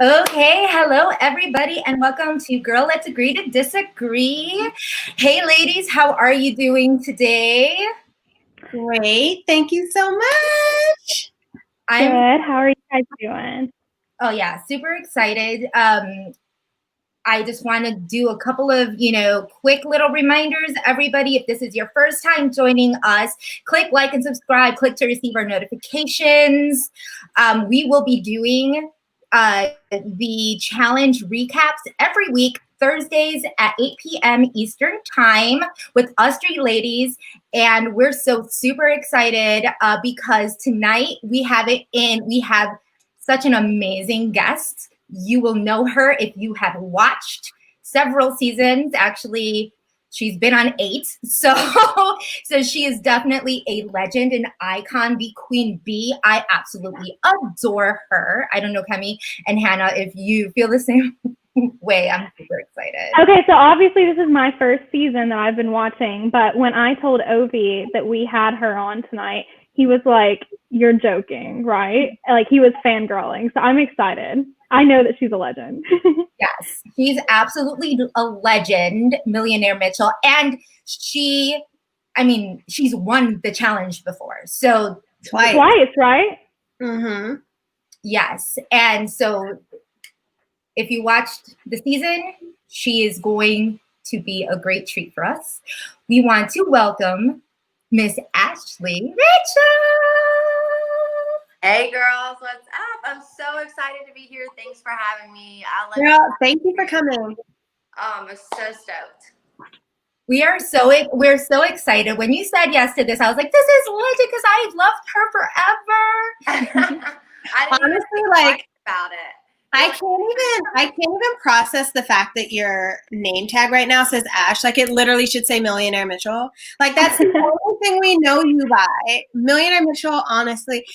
Okay, hello everybody, and welcome to Girl Let's Agree to Disagree. Hey ladies, how are you doing today? Great. Thank you so much. I'm Good. How are you guys doing? super excited. I just want to do a couple of, quick little reminders. Everybody, if this is your first time joining us, click like and subscribe, click to receive our notifications. We will be doing the challenge recaps every week, Thursdays at 8 p.m. Eastern time with us three ladies. And we're so super excited because tonight we have such an amazing guest. You will know her if you have watched several seasons. Actually, she's been on 8. So she is definitely a legend, an icon, the Queen Bee. I absolutely adore her. I don't know, Kemi and Hannah, if you feel the same way. I'm super excited. Okay, so obviously this is my first season that I've been watching, but when I told Ovi that we had her on tonight, he was like, "You're joking, right?" Like he was fangirling. So I'm excited. I know that she's a legend. Yes, she's absolutely a legend, Millionaire Mitchell. And she's won the challenge before. So Twice, right? Mm-hmm. yes. And so if you watched the season, she is going to be a great treat for us. We want to welcome Miss Ashley Rachel. Hey girls, what's up? I'm so excited to be here. Thanks for having me. Girl, thank you for coming. I'm so stoked. We're so excited. When you said yes to this, I was like, this is legend because I've loved her forever. I didn't Honestly, like about it. I can't even process the fact that your name tag right now says Ash. Like it literally should say Millionaire Mitchell. Like that's the only thing we know you by. Millionaire Mitchell, honestly.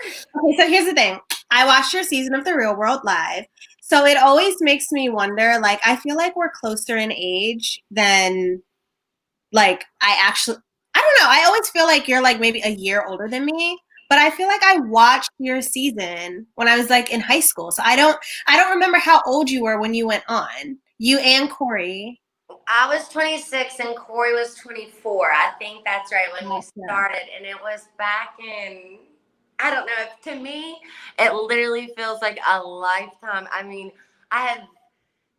Okay, so here's the thing. I watched your season of The Real World live. So it always makes me wonder, like, I feel like we're closer in age than like I don't know. I always feel like you're like maybe a year older than me. But I feel like I watched your season when I was like in high school. So I don't remember how old you were when you went on. You and Corey. I was 26 and Corey was 24. I think that's right when we started. And it was back in, I don't know. To me, it literally feels like a lifetime. I mean, I have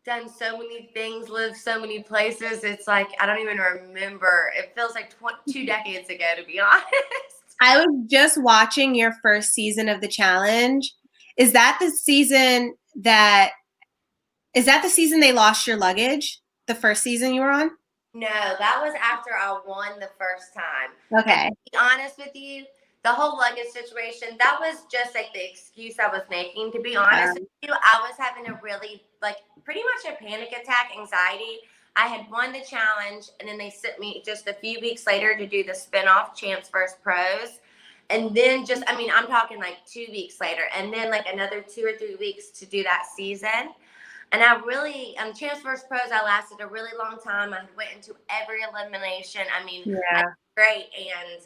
done so many things, lived so many places. It's like, I don't even remember. It feels like 2 decades ago, to be honest. I was just watching your first season of the challenge. Is that the season they lost your luggage? The first season you were on? No, that was after I won the first time. Okay. And to be honest with you, the whole luggage situation, that was just like the excuse I was making. To be honest with you, I was having a really, like, pretty much a panic attack, anxiety. I had won the challenge, and then they sent me just a few weeks later to do the spinoff Champs vs. Pros. And then I'm talking like 2 weeks later, and then like another 2 or 3 weeks to do that season. And I really, Champs vs. Pros, I lasted a really long time. I went into every elimination. I mean, I did great. And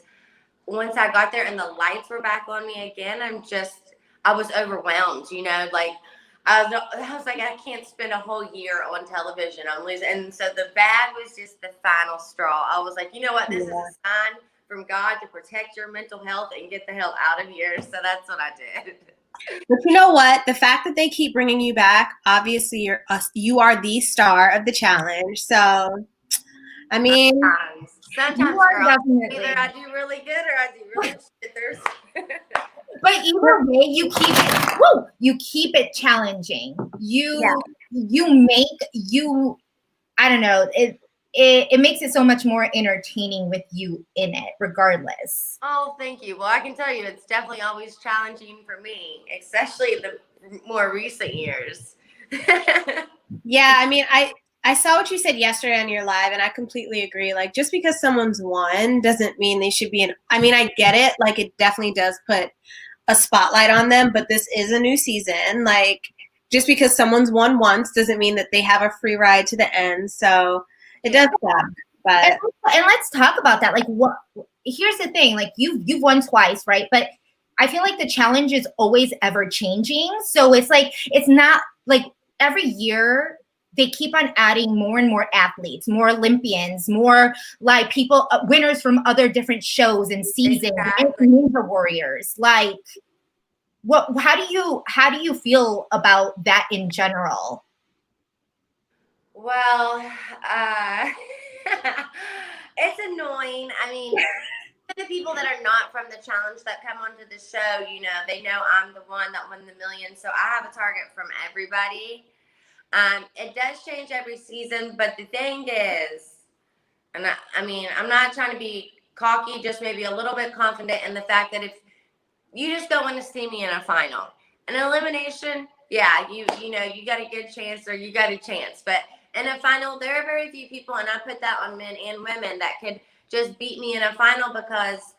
once I got there and the lights were back on me again, I was overwhelmed, like I was like, I can't spend a whole year on television. I'm losing. And so the bad was just the final straw. I was like, you know what? This is a sign from God to protect your mental health and get the hell out of here. So that's what I did. But you know what? The fact that they keep bringing you back, obviously you are the star of the challenge. So, I mean, sometimes girl, either I do really good or I do really shit. But either way, you keep it challenging. I don't know, it makes it so much more entertaining with you in it, regardless. Oh, thank you. Well, I can tell you it's definitely always challenging for me, especially the more recent years. Yeah, I mean, I saw what you said yesterday on your live, and I completely agree. Like, just because someone's won doesn't mean they should be I mean, I get it. Like, it definitely does put a spotlight on them, but this is a new season. Like, just because someone's won once doesn't mean that they have a free ride to the end. So it does suck. But and let's talk about that. Like, here's the thing. Like, you've won twice, right? But I feel like the challenge is always ever changing. So it's like, it's not like every year they keep on adding more and more athletes, more Olympians, more like people, winners from other different shows and seasons, Exactly. Ninja Warriors. Like, how do you feel about that in general? Well, it's annoying. I mean, the people that are not from the challenge that come onto the show, you know, they know I'm the one that won the million. So I have a target from everybody. It does change every season, but the thing is, and I mean, I'm not trying to be cocky, just maybe a little bit confident in the fact that if you just don't want to see me in a final, an elimination, yeah, you know, you got a good chance or you got a chance, but in a final, there are very few people, and I put that on men and women, that could just beat me in a final because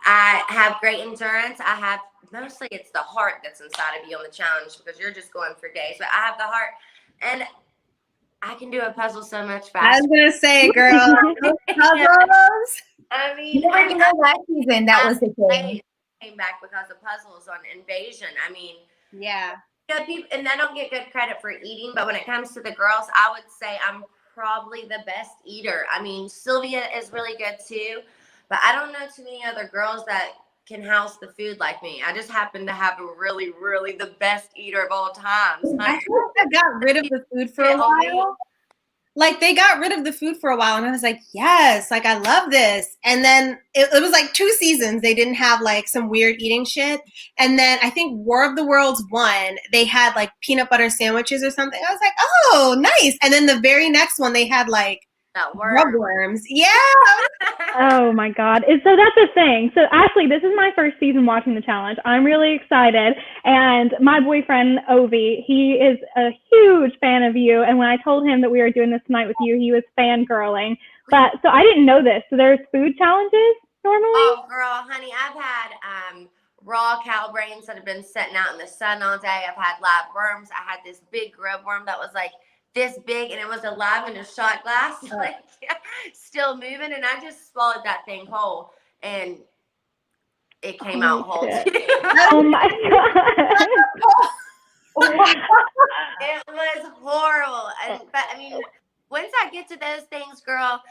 I have great endurance. I have, mostly it's the heart that's inside of you on the challenge because you're just going for days, but I have the heart, and I can do a puzzle so much I was faster. gonna say, girl, those puzzles. I mean, Last season, that was the thing. Came back because of puzzles on Invasion. I mean, Yeah. people, and I don't get good credit for eating, but when it comes to the girls, I would say I'm probably the best eater. I mean, Sylvia is really good too, but I don't know too many other girls that can house the food like me. I just happen to have a really, really the best eater of all times. I feel like I got rid of the food for a while. Like they got rid of the food for a while, and I was like, yes, like I love this. And then it was like 2 seasons they didn't have like some weird eating shit. And then I think War of the Worlds 1, they had like peanut butter sandwiches or something. I was like, oh, nice. And then the very next one they had like That works. worms. Yeah. Oh my God. So that's the thing. So Ashley, this is my first season watching the challenge. I'm really excited. And my boyfriend, Ovi, he is a huge fan of you. And when I told him that we were doing this tonight with you, he was fangirling. But so I didn't know this. So there's food challenges normally? Oh, girl, honey, I've had raw cow brains that have been sitting out in the sun all day. I've had live worms. I had this big grub worm that was like this big, and it was alive in a shot glass, like still moving, and I just swallowed that thing whole, and it came out whole. Oh my God. It was horrible. But I mean, once I get to those things, girl,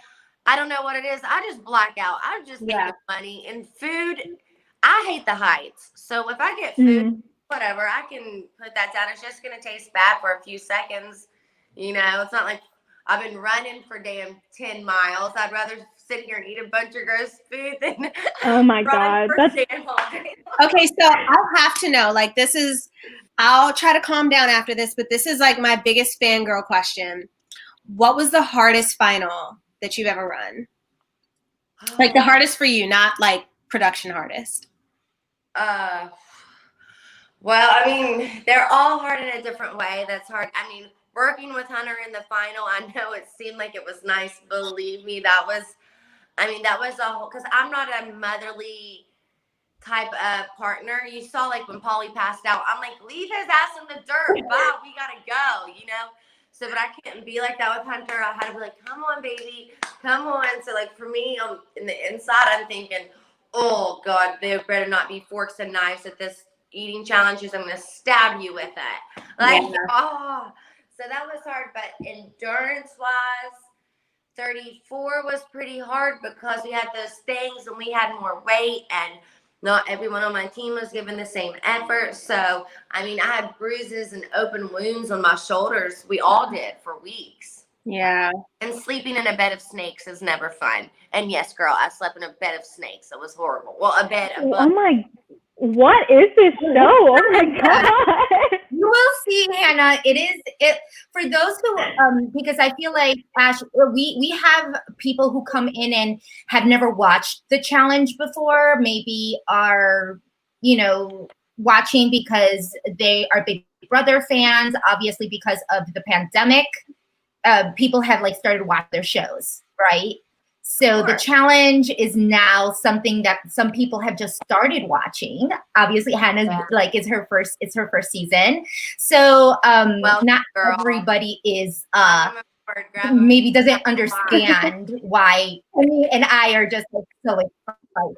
I don't know what it is. I just black out. I just think of money and food. I hate the heights. So if I get food, whatever, I can put that down. It's just going to taste bad for a few seconds. You know, it's not like I've been running for damn 10 miles. I'd rather sit here and eat a bunch of gross food than oh my God. That's okay. So I'll have to know, like, this is, I'll try to calm down after this, but this is like my biggest fangirl question. What was the hardest final that you've ever run? Like the hardest for you, not like production hardest. Well, I mean, they're all hard in a different way. That's hard. I mean, working with Hunter in the final, I know it seemed like it was nice. Believe me, that was a whole, because I'm not a motherly type of partner. You saw like when Paulie passed out, I'm like, leave his ass in the dirt. Bye, we gotta go, you know? So, but I couldn't be like that with Hunter. I had to be like, come on, baby, come on. So like for me, in the inside, I'm thinking, oh God, there better not be forks and knives at this eating challenges. I'm gonna stab you with it. Like, oh. So that was hard, but endurance-wise, 34 was pretty hard because we had those things and we had more weight, and not everyone on my team was giving the same effort. So, I mean, I had bruises and open wounds on my shoulders. We all did for weeks. Yeah. And sleeping in a bed of snakes is never fun. And yes, girl, I slept in a bed of snakes. It was horrible. Well, a bed of oh my, what is this show? Oh my God. You will see, Hannah. It for those who because I feel like Ash, we have people who come in and have never watched the challenge before, maybe are, you know, watching because they are Big Brother fans, obviously because of the pandemic. People have like started watching their shows, right? So the challenge is now something that some people have just started watching. Obviously, Hannah's like it's her first season. So not everybody is maybe doesn't understand why me and I are just like so excited.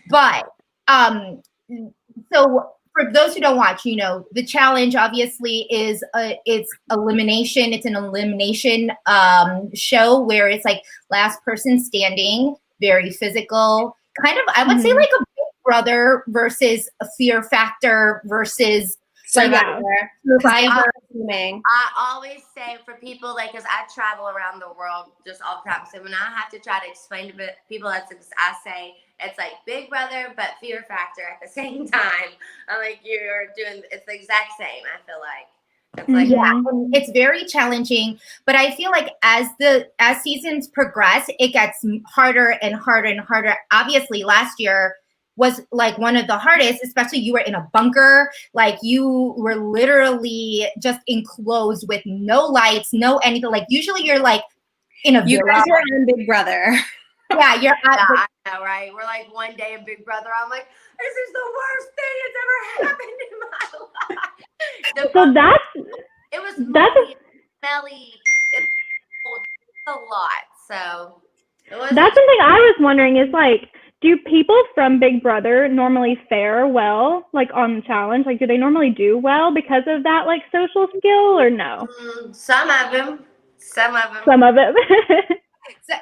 But So for those who don't watch, the challenge obviously is it's elimination. It's an elimination show where it's like last person standing, very physical, kind of, I would say like a Big Brother versus a Fear Factor versus Survivor. I always say for people, like, because I travel around the world just all the time. So when I have to try to explain to people, I say it's like Big Brother, but Fear Factor at the same time. I'm like, you're doing, it's the exact same, I feel like. It's like, it's very challenging, but I feel like as seasons progress, it gets harder and harder and harder. Obviously, last year was like one of the hardest, especially you were in a bunker, like you were literally just enclosed with no lights, no anything. Like usually you're like in a You villa. guys were in Big Brother. Yeah, you're at I know, right? We're like one day in Big Brother. I'm like, this is the worst thing that's ever happened in my life. It was smelly. It was a lot. So that's something I was wondering is like, do people from Big Brother normally fare well, like on the challenge? Like, do they normally do well because of that, like, social skill, or no? Some of them. So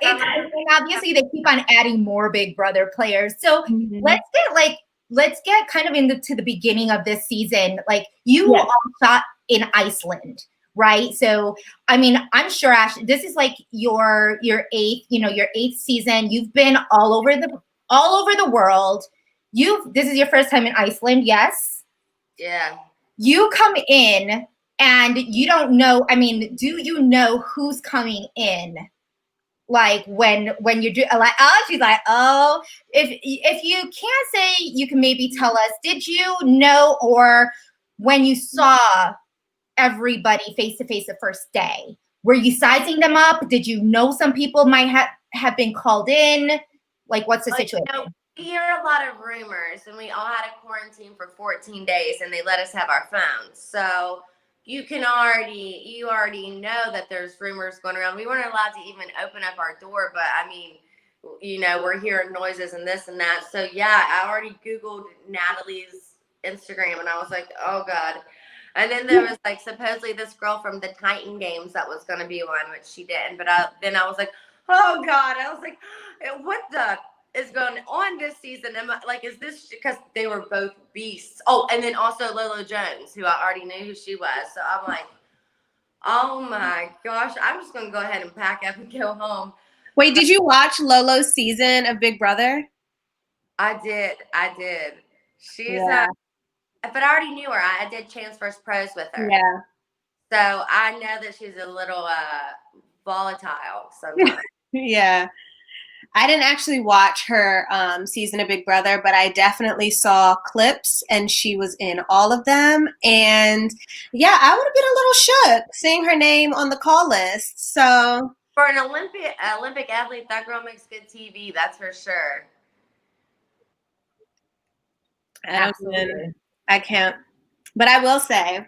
and obviously they keep on adding more Big Brother players. So let's get kind of into the beginning of this season. Like you all shot in Iceland, right? So I mean, I'm sure Ash, this is like your eighth season. You've been all over the world. This is your first time in Iceland, yes? Yeah. You come in and you don't know, I mean, do you know who's coming in? Like when you do, like, oh, she's like, oh, if you can't say, you can maybe tell us, did you know, or when you saw everybody face to face the first day, were you sizing them up? Did you know some people might have been called in? Like, what's the situation? We hear a lot of rumors, and we all had a quarantine for 14 days, and they let us have our phones. So you already know that there's rumors going around. We weren't allowed to even open up our door, but I mean, we're hearing noises and this and that. So yeah, I already Googled Natalie's Instagram, and I was like, oh God. And then there was like supposedly this girl from the Titan Games that was going to be one, which she didn't. But then I was like, oh God. I was like, what the is going on this season? Like, is this because they were both beasts? Oh, and then also Lolo Jones, who I already knew who she was. So I'm like, oh my gosh, I'm just going to go ahead and pack up and go home. Wait, did you watch Lolo's season of Big Brother? I did. She's but I already knew her. I did Chance vs. Pros with her. Yeah. So I know that she's a little volatile sometimes. Yeah. I didn't actually watch her season of Big Brother, but I definitely saw clips, and she was in all of them. And yeah, I would have been a little shook seeing her name on the call list. So for an Olympic athlete, that girl makes good TV. That's for sure. I can't. But I will say,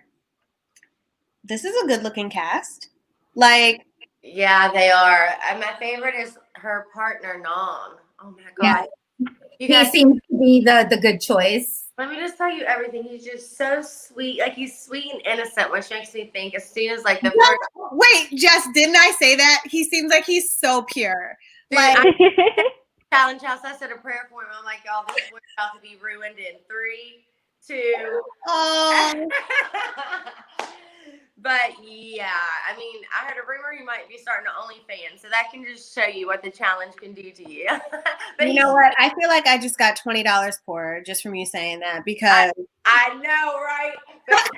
this is a good-looking cast. Like, yeah, they are. And my favorite is her partner, Nong. Oh my God. Yeah. He seems to be the good choice. Let me just tell you everything. He's just so sweet. Like, he's sweet and innocent, which makes me think as soon as, like, the first... Wait, Jess, didn't I say that? He seems like he's so pure. Dude, like, challenge house, I said a prayer for him. I'm like, y'all, this boy's about to be ruined in 3, 2. Oh. But yeah, I mean, I heard a rumor he might be starting an OnlyFans, so that can just show you what the challenge can do to you. But you know what? I feel like I just got $20 for her just from you saying that, because I know, right? But,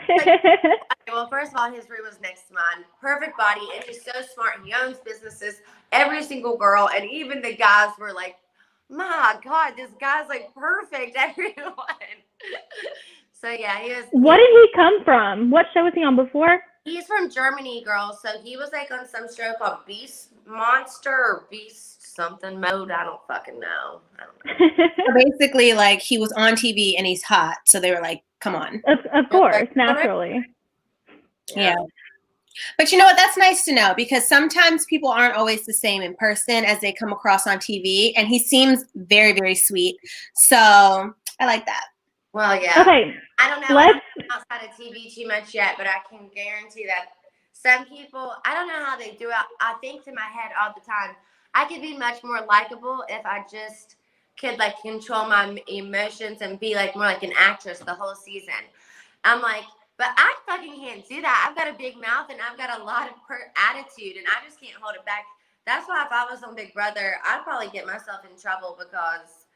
well, first of all, his room was next to mine. Perfect body, and he's so smart. He owns businesses. Every single girl, and even the guys were like, "My God, this guy's like perfect." Everyone. So yeah, he was. What did he come from? What show was he on before? He's from Germany, girl. So he was like on some show called Beast Monster or Beast something mode. I don't fucking know. So basically, like, he was on TV and he's hot, so they were like, "Come on." Of course, naturally. Yeah. But you know what? That's nice to know, because sometimes people aren't always the same in person as they come across on TV, and he seems very, very sweet. So I like that. Well, yeah. Okay, I don't know. I don't know outside of TV too much yet, but I can guarantee that some people, I don't know how they do it. I think to my head all the time, I could be much more likable if I just could like control my emotions and be like more like an actress the whole season. I'm like, but I fucking can't do that. I've got a big mouth and I've got a lot of attitude and I just can't hold it back. That's why if I was on Big Brother, I'd probably get myself in trouble because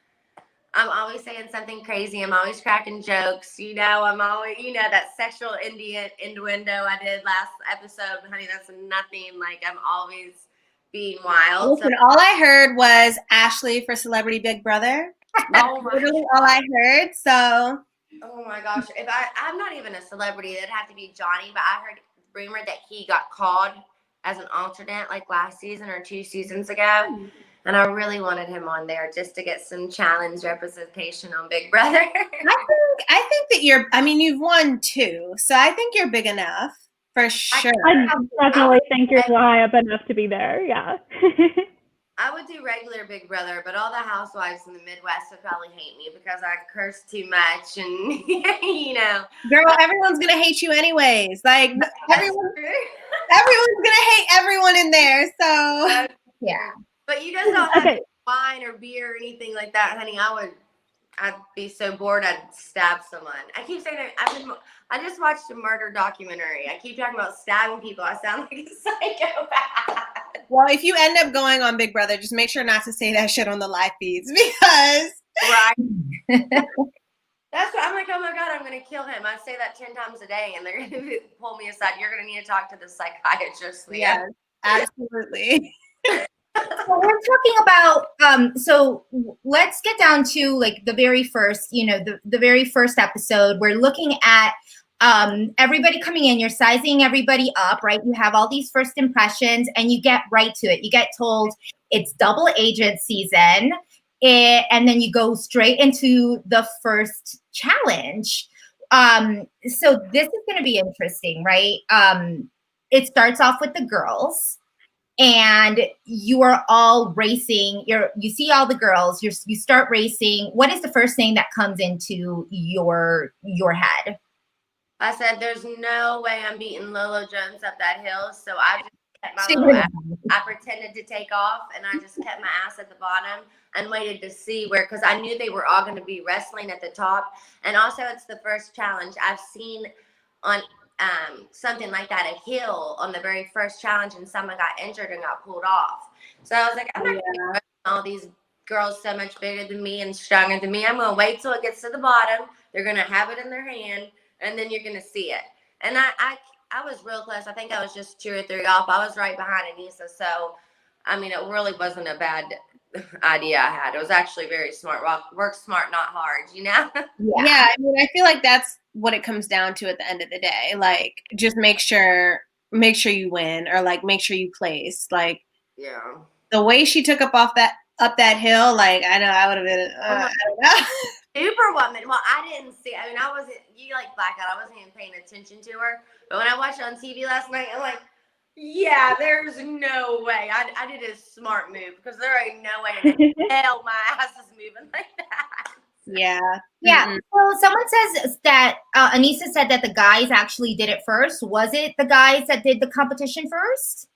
I'm always saying something crazy. I'm always cracking jokes. You know, I'm always, that sexual innuendo I did last episode. Honey, that's nothing. Like, I'm always being wild. Listen, all I heard was Ashley for Celebrity Big Brother. That's literally all I heard. So. Oh my gosh. I'm not even a celebrity. It'd have to be Johnny, but I heard rumor that he got called as an alternate like last season or 2 seasons ago. And I really wanted him on there just to get some challenge representation on Big Brother. I think that you've won 2, so I think you're big enough for sure. I definitely think you're high up enough to be there. Yeah. I would do regular Big Brother, but all the housewives in the Midwest would probably hate me because I curse too much and, Girl, everyone's going to hate you anyways. Like, everyone's going to hate everyone in there, so. Yeah. But you guys don't have wine or beer or anything like that, honey. I'd be so bored I'd stab someone. I keep saying I just watched a murder documentary. I keep talking about stabbing people. I sound like a psychopath. Well, if you end up going on Big Brother, just make sure not to say that shit on the live feeds because. Right. That's what I'm like, oh my God, I'm going to kill him. I say that 10 times a day and they're going to pull me aside. You're going to need to talk to the psychiatrist, Leah. Yes, absolutely. So we're talking about, so let's get down to like the very first, the very first episode. We're looking at everybody coming in, you're sizing everybody up, right? You have all these first impressions and you get right to it. You get told it's double agent season and then you go straight into the first challenge. So this is going to be interesting, right? It starts off with the girls. And you are all racing. You see all the girls. You start racing. What is the first thing that comes into your head? I said, "There's no way I'm beating Lolo Jones up that hill." So I just kept my little ass. I pretended to take off, and I just kept my ass at the bottom and waited to see because I knew they were all going to be wrestling at the top. And also, it's the first challenge I've seen on. Something like that, a hill on the very first challenge, and someone got injured and got pulled off. So I was like, I'm not going to all these girls so much bigger than me and stronger than me. I'm going to wait till it gets to the bottom. They're going to have it in their hand, and then you're going to see it. And I was real close. I think I was just 2 or 3 off. I was right behind Anissa. So, I mean, it really wasn't a bad idea I had. It was actually very smart. Work smart, not hard, Yeah, I mean, I feel like that's what it comes down to at the end of the day. Like, just make sure you win, or like make sure you place. Like, the way she took up that hill, like I know I would have been. I don't know. Superwoman. Well, I didn't see. I mean, I wasn't. You like blackout. I wasn't even paying attention to her. But when I watched it on TV last night, I'm like, yeah, there's no way. I did a smart move because there ain't no way in hell my ass is moving like that. Yeah. Mm-hmm. So someone says that Anissa said that the guys actually did it first. Was it the guys that did the competition first?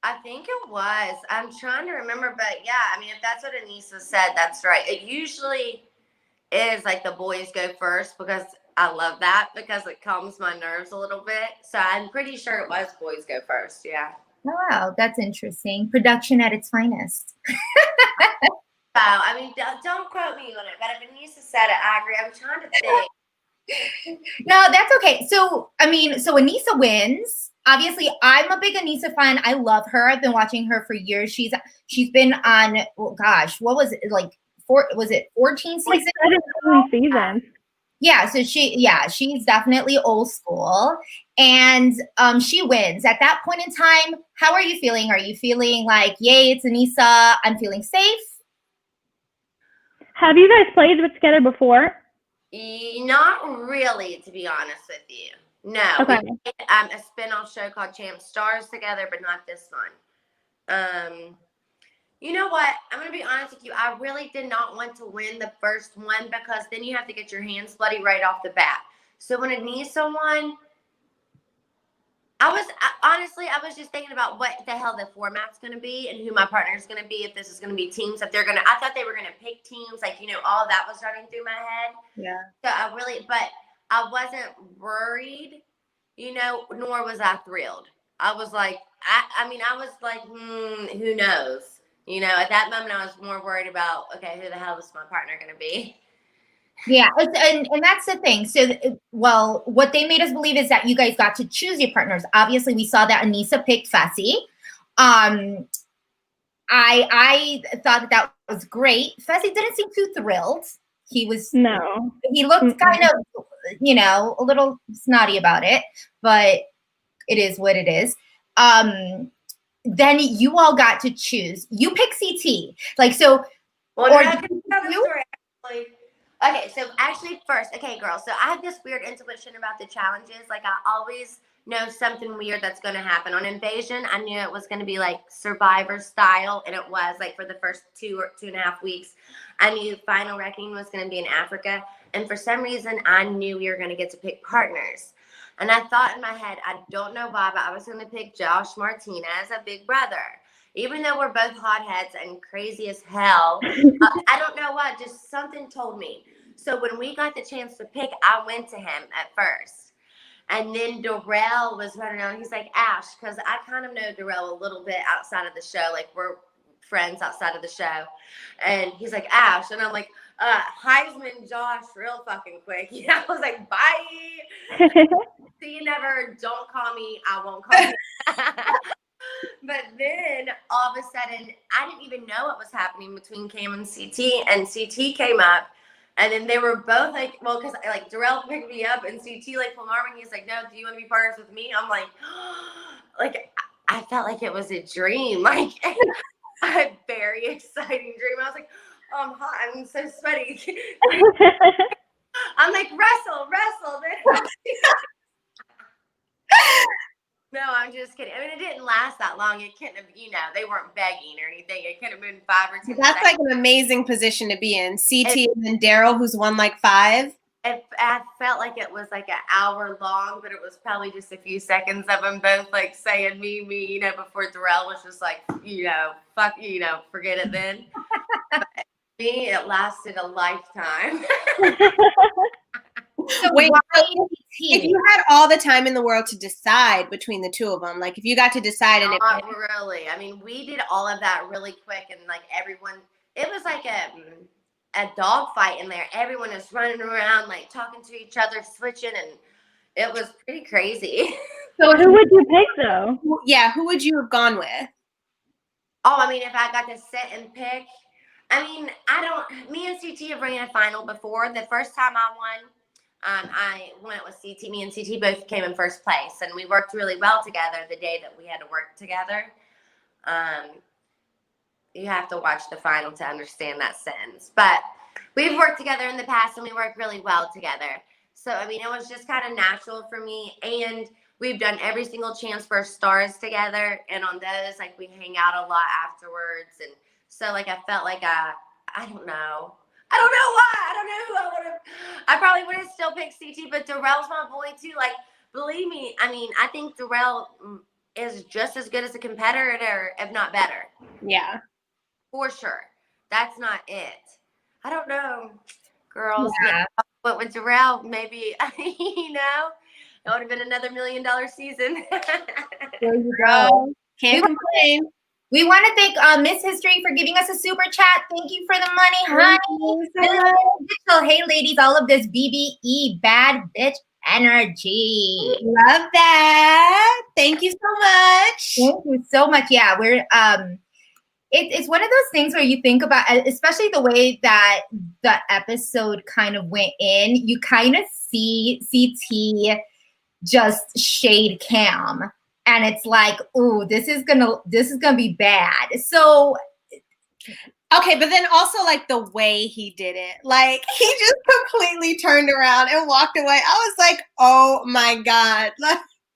I think it was. I'm trying to remember, but yeah, I mean, if that's what Anissa said, that's right. It usually is like the boys go first because I love that because it calms my nerves a little bit. So I'm pretty sure it was boys go first. Yeah. Oh, wow, that's interesting. Production at its finest. I mean, don't quote me on it, but if Anissa said it, I agree. I'm trying to think. No, that's okay. So, I mean, so Anissa wins. Obviously, I'm a big Anissa fan. I love her. I've been watching her for years. She's been on, well, gosh, what was it, like, was it 14 seasons? 17 seasons. Yeah, so she's definitely old school. And she wins. At that point in time, how are you feeling? Are you feeling like, yay, it's Anissa, I'm feeling safe? Have you guys played together before? Not really, to be honest with you. No. Okay. We did, a spin-off show called Champ Stars together, but not this one. You know what? I'm going to be honest with you. I really did not want to win the first one because then you have to get your hands bloody right off the bat. So when Anissa won, honestly, I was just thinking about what the hell the format's going to be and who my partner is going to be. If this is going to be teams, I thought they were going to pick teams. Like, all that was running through my head. Yeah. So but I wasn't worried, nor was I thrilled. I was like, I was like, who knows? At that moment, I was more worried about, okay, who the hell is my partner going to be? Yeah, and that's the thing. So, what they made us believe is that you guys got to choose your partners. Obviously, we saw that Anissa picked Fessy. I thought that was great. Fessy didn't seem too thrilled. He looked kind of, a little snotty about it, but it is what it is. Then you all got to choose. You pick CT. Like, so. Well, I can tell the story, actually. Okay, so actually first, okay, girls. So I have this weird intuition about the challenges. Like, I always know something weird that's going to happen. On Invasion, I knew it was going to be like Survivor style, and it was like for the first 2 or 2.5 weeks. I knew Final Reckoning was going to be in Africa, and for some reason, I knew we were going to get to pick partners. And I thought in my head, I don't know why, but I was going to pick Josh Martinez, a big brother. Even though we're both hotheads and crazy as hell, I don't know why, just something told me. So when we got the chance to pick, I went to him at first. And then Darrell was running around. He's like, Ash, because I kind of know Darrell a little bit outside of the show. Like, we're friends outside of the show. And he's like, Ash. And I'm like, Heisman Josh real fucking quick. I was like, bye. See you never. Don't call me. I won't call you. But then all of a sudden, I didn't even know what was happening between Cam and CT. And CT came up. And then they were both like, well, because like Darrell picked me up and CT like pulled arm and he's like, no, do you want to be partners with me? I'm like, like, I felt like it was a dream. Like, a very exciting dream. I was like, oh, I'm hot. I'm so sweaty. I'm like, wrestle. No, I'm just kidding. I mean, it didn't last that long. It couldn't have, they weren't begging or anything. It could have been 5 or 10 That's seconds. like an amazing position to be in. CT and then Daryl, who's won like 5. I felt like it was like an hour long, but it was probably just a few seconds of them both like saying me, before Darrell was just like, fuck, forget it then. But me, it lasted a lifetime. So wait, if you had all the time in the world to decide between the two of them, like if you got to decide, and not really. I mean, we did all of that really quick, and like everyone, it was like a dog fight in there. Everyone is running around, like talking to each other, switching, and it was pretty crazy. So who would you pick though? Yeah, who would you have gone with? Oh, I mean, if I got to sit and pick, I mean, me and CT have ran a final before. The first time I won, when it was CT, me and CT both came in first place, and we worked really well together the day that we had to work together. You have to watch the final to understand that sentence. But we've worked together in the past, and we work really well together. So, I mean, it was just kind of natural for me. And we've done every single Chance for Stars together. And on those, like, we hang out a lot afterwards. And so, like, I felt like I don't know. I don't know why. I don't know who I would have. I probably would have still picked CT, but Darrell's my boy, too. Like, believe me, I mean, I think Darrell is just as good as a competitor, if not better. Yeah. For sure. That's not it. I don't know, girls. Yeah. But with Darrell, maybe, it would have been another $1 million season. There you go. Can't complain. We want to thank Miss History for giving us a super chat. Thank you for the money, honey. Hey, ladies, all of this BBE, bad bitch energy. Love that. Thank you so much. Thank you so much. Yeah, we're it's one of those things where you think about, especially the way that the episode kind of went in, you kind of see CT just shade Cam. And it's like, ooh, this is gonna be bad. So okay, but then also like the way he did it, like he just completely turned around and walked away. I was like, oh my God.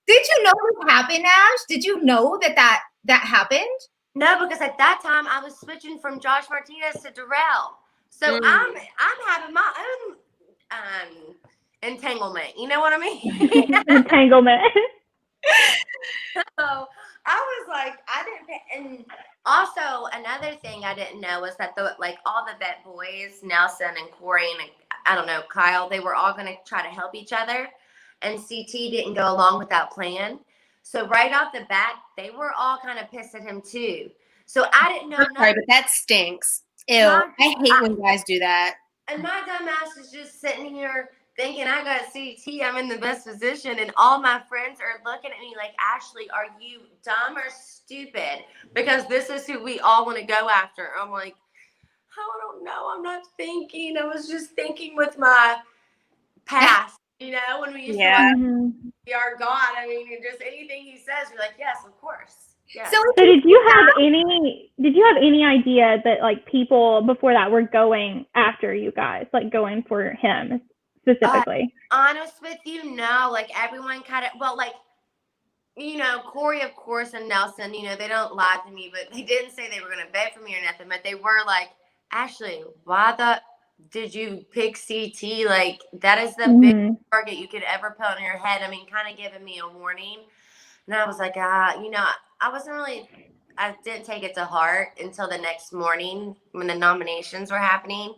Did you know what happened, Ash? Did you know that happened? No, because at that time I was switching from Josh Martinez to Darrell. So I'm having my own entanglement. You know what I mean? Entanglement. So I was like, I didn't pay. And also another thing I didn't know was that all the vet boys, Nelson and Corey and I don't know, Kyle, they were all going to try to help each other. And CT didn't go along with that plan. So right off the bat, they were all kind of pissed at him too. So I didn't know. I'm sorry, but that stinks. Ew. I hate when guys do that. And my dumb ass is just sitting here thinking I got CT, I'm in the best position, and all my friends are looking at me like, Ashley, are you dumb or stupid? Because this is who we all want to go after. I'm like, I don't know. I'm not thinking. I was just thinking with my past, when we used to be our God. I mean, just anything he says, you're like, yes, of course. Yes. So did you have any idea that like people before that were going after you guys, like going for him specifically? Honest with you, no. Like everyone kind of, Corey, of course, and Nelson, they don't lie to me, but they didn't say they were going to beg for me or nothing, but they were like, Ashley, why did you pick CT? Like that is the biggest target you could ever put on your head. I mean, kind of giving me a warning. And I was like, I didn't take it to heart until the next morning when the nominations were happening.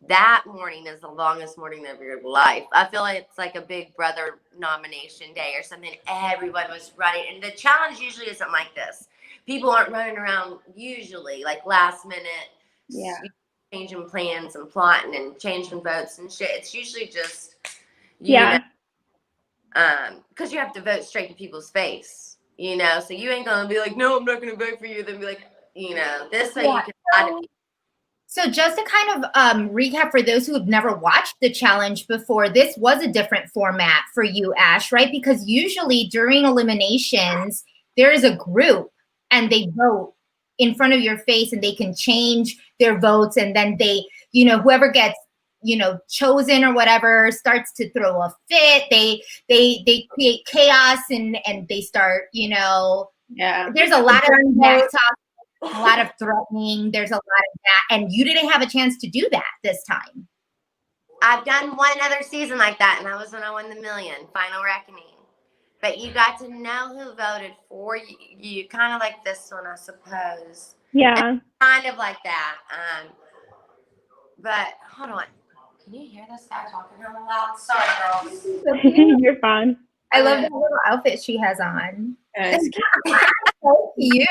That morning is the longest morning of your life. I feel like it's like a Big Brother nomination day or something. Everyone was running. And the challenge usually isn't like this. People aren't running around usually like last minute, changing plans and plotting and changing votes and shit. It's usually just, because you have to vote straight to people's face, so you ain't gonna be like, no, I'm not gonna vote for you, then be like, this way you can lie to people. So just to kind of recap for those who have never watched the challenge before, this was a different format for you, Ash, right? Because usually during eliminations, there is a group and they vote in front of your face and they can change their votes, and then they, whoever gets chosen or whatever starts to throw a fit. They create chaos and they start, there's a lot of back talk, a lot of threatening. There's a lot of that. And you didn't have a chance to do that this time. I've done one other season like that, and that was when I won the million, Final Reckoning. But you got to know who voted for you, kind of like this one, I suppose. Yeah. It's kind of like that. But hold on. Can you hear this guy talking really loud? Sorry, girls. You're fine. I love the little outfit she has on. It's so cute.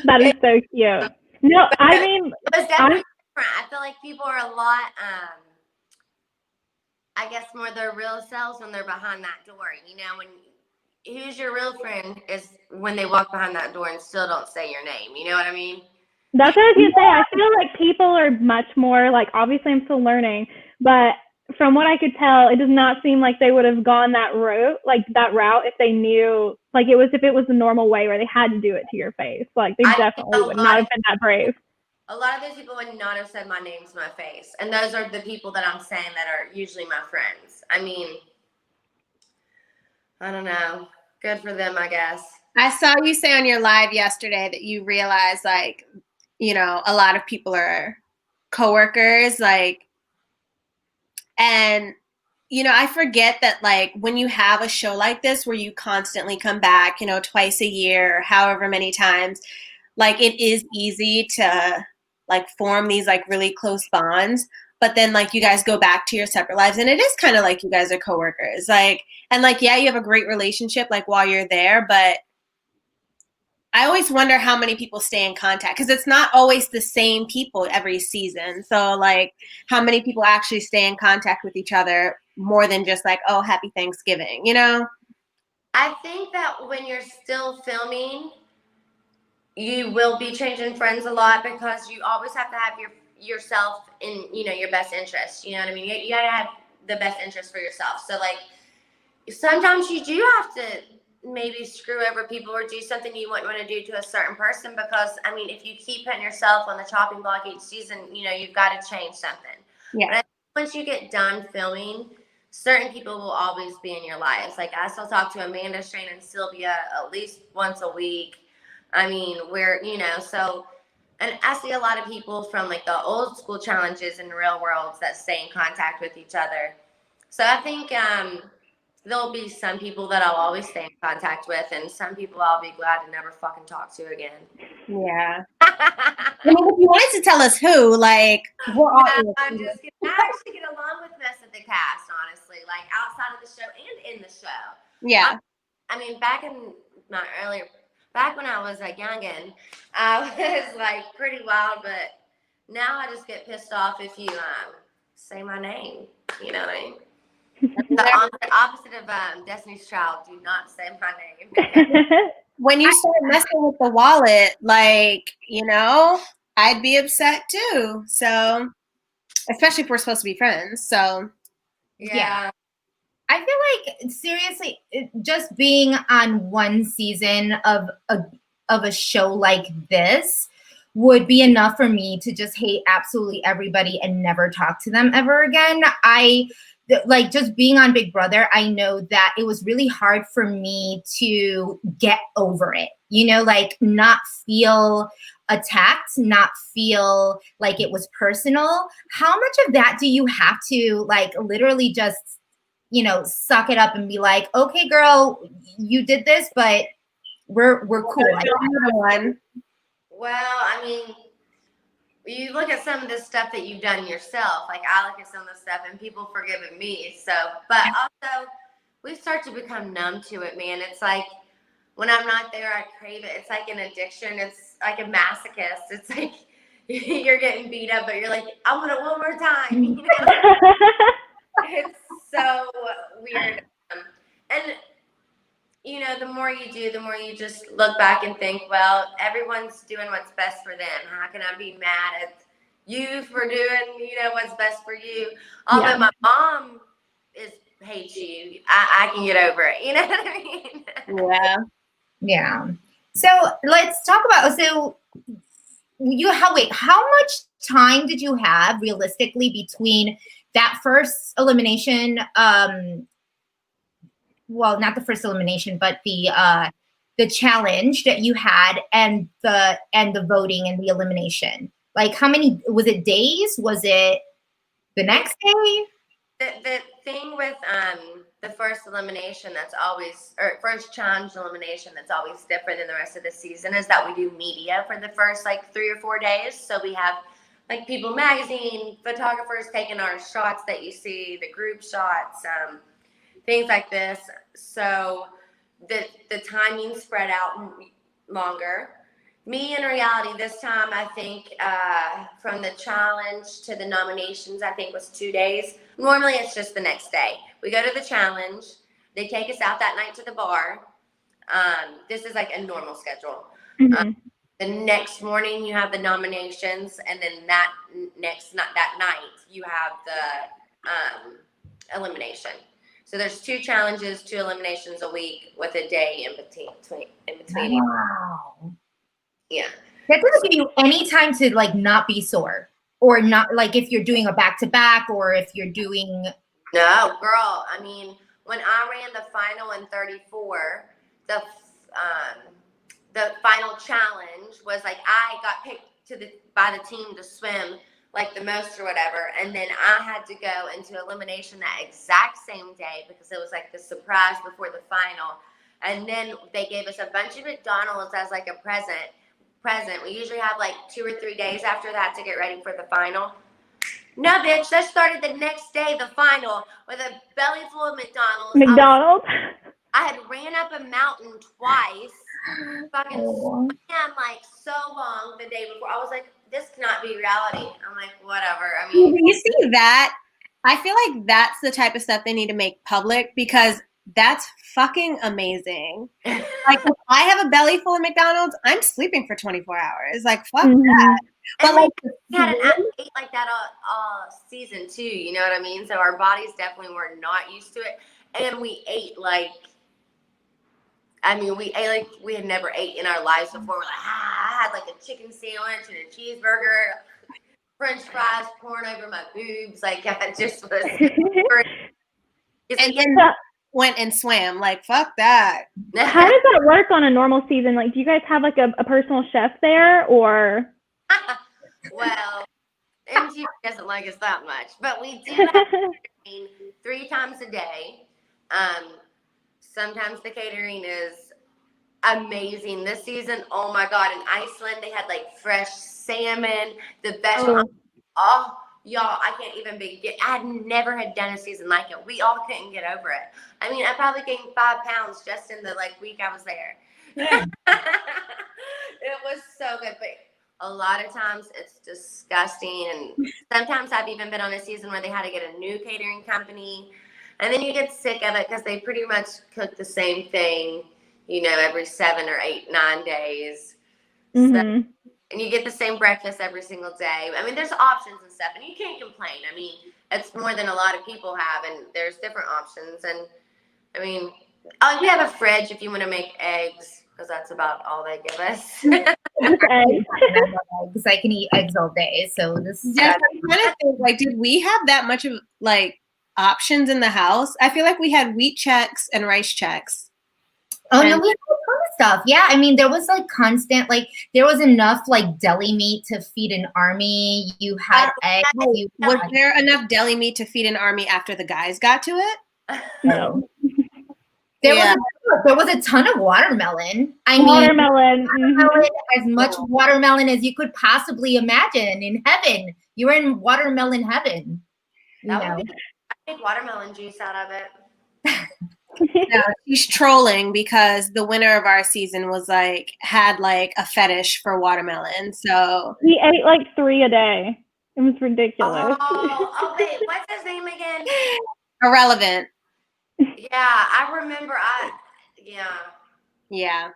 That is so cute. No, I mean, it was definitely different. I feel like people are a lot, I guess, more their real selves when they're behind that door. When who's your real friend is when they walk behind that door and still don't say your name. You know what I mean? That's what I was going to say. I feel like people are much more like, obviously I'm still learning, but from what I could tell, it does not seem like they would have gone that route if they knew, like if it was the normal way where they had to do it to your face. Like they definitely would not have been that brave. A lot of those people would not have said my name to my face. And those are the people that I'm saying that are usually my friends. I mean, I don't know. Good for them, I guess. I saw you say on your live yesterday that you realized, like, a lot of people are coworkers, like, and, I forget that, like, when you have a show like this where you constantly come back, twice a year, however many times, like, it is easy to, like, form these, like, really close bonds. But then, like, you guys go back to your separate lives, and it is kind of like you guys are coworkers. Like, and, like, yeah, you have a great relationship, like, while you're there, but I always wonder how many people stay in contact, because it's not always the same people every season. So, like, how many people actually stay in contact with each other more than just like, oh, happy Thanksgiving, I think that when you're still filming, you will be changing friends a lot because you always have to have yourself in, your best interest. You know what I mean? You got to have the best interest for yourself. So, like, sometimes you do have to maybe screw over people or do something you wouldn't want to do to a certain person because, I mean, if you keep putting yourself on the chopping block each season, you've got to change something. Yeah. But I think once you get done filming, certain people will always be in your lives. Like, I still talk to Amanda, Shane, and Sylvia at least once a week. I mean, so, and I see a lot of people from like the old school challenges in the real worlds that stay in contact with each other. So I think there'll be some people that I'll always stay in contact with, and some people I'll be glad to never fucking talk to again. Yeah. I mean, if you wanted to tell us who, like, we're all. No, I'm just kidding. I actually get along with most of the cast, honestly, like outside of the show and in the show. Yeah. I mean, back when I was a youngin', I was like pretty wild, but now I just get pissed off if you say my name. You know what I mean? The opposite of Destiny's Child. Do not say my name. When you start messing with the wallet, like, I'd be upset too. So, especially if we're supposed to be friends. So, Yeah. I feel like seriously, just being on one season of a show like this would be enough for me to just hate absolutely everybody and never talk to them ever again. Like just being on Big Brother, I know that it was really hard for me to get over it, like not feel attacked, not feel like it was personal. How much of that do you have to like literally just, suck it up and be like, okay, girl, you did this, but we're cool. Well, I mean, you look at some of the stuff that you've done yourself. Like I look at some of the stuff and people forgiving me. So, but also we start to become numb to it, man. It's like when I'm not there, I crave it. It's like an addiction. It's like a masochist. It's like you're getting beat up, but you're like, I want it one more time. It's so weird. And the more you do, the more you just look back and think, well, everyone's doing what's best for them. How can I be mad at you for doing, what's best for you? Although my mom hates you, I can get over it. You know what I mean? Yeah. Yeah. So let's talk about, how much time did you have realistically between that first elimination, well, not the first elimination, but the challenge that you had and the voting and the elimination? Like how many, was it days? Was it the next day? The thing with the first elimination first challenge elimination that's always different than the rest of the season is that we do media for the first like 3 or 4 days. So we have like People Magazine, photographers taking our shots that you see, the group shots, things like this. So the timing spread out longer. Me, in reality, this time, I think from the challenge to the nominations, I think was 2 days. Normally, it's just the next day. We go to the challenge. They take us out that night to the bar. This is like a normal schedule. Mm-hmm. The next morning, you have the nominations. And then that night, you have the elimination. So there's 2 challenges, 2 eliminations a week with a day in between. Wow. Yeah. That doesn't give you any time to like not be sore, or not like if you're doing a back-to-back, or if you're doing. No, girl. I mean, when I ran the final in 34, the final challenge was like I got picked by the team to swim like the most or whatever, and then I had to go into elimination that exact same day because it was like the surprise before the final, and then they gave us a bunch of McDonald's as like a present. We usually have like 2 or 3 days after that to get ready for the final. No, bitch, that started the next day, the final, with a belly full of McDonald's. I had ran up a mountain twice, fucking swam like so long the day before. I was like, this cannot be reality. I'm like, whatever. I mean, you see that? I feel like that's the type of stuff they need to make public because that's fucking amazing. Like, if I have a belly full of McDonald's, I'm sleeping for 24 hours. Like, fuck that. But and like, we had an athlete like that all season too. You know what I mean? So our bodies definitely were not used to it, and we ate like. I mean, we ate like we had never ate in our lives before. We're like, I had like a chicken sandwich and a cheeseburger, French fries pouring over my boobs. Like, I just was. and then went and swam. Like, fuck that. How does that work on a normal season? Like, do you guys have like a personal chef there, or? Well, MTV doesn't like us that much, but we do have catering 3 times a day. Sometimes the catering is amazing. This season, oh my God, in Iceland, they had like fresh salmon, the best. Oh, y'all, I can't even begin. I never had done a season like it. We all couldn't get over it. I mean, I probably gained 5 pounds just in the like week I was there. Yeah. It was so good, but a lot of times it's disgusting. And sometimes I've even been on a season where they had to get a new catering company, and then you get sick of it because they pretty much cook the same thing, you know, every 7 or 8, 9 days. Mm-hmm. So, and you get the same breakfast every single day. I mean, there's options and stuff, and you can't complain. I mean, it's more than a lot of people have, and there's different options. And I mean, we have a fridge if you want to make eggs, because that's about all they give us. Because I can eat eggs all day. So this is Yes, I'm trying to think, like, did we have that much of like options in the house? I feel like we had wheat checks and rice checks. Oh no, we had a ton of stuff. Yeah, I mean, there was like constant, like there was enough like deli meat to feed an army. You had eggs. Was there enough deli meat to feed an army after the guys got to it? No. There was a ton of watermelon. I mean, Watermelon. as much watermelon as you could possibly imagine in heaven. You were in watermelon heaven. I make watermelon juice out of it. No, she's trolling because the winner of our season was like had like a fetish for watermelon. So He ate like 3 a day. It was ridiculous. Oh wait, what's his name again? irrelevant. Yeah, I remember. Yeah.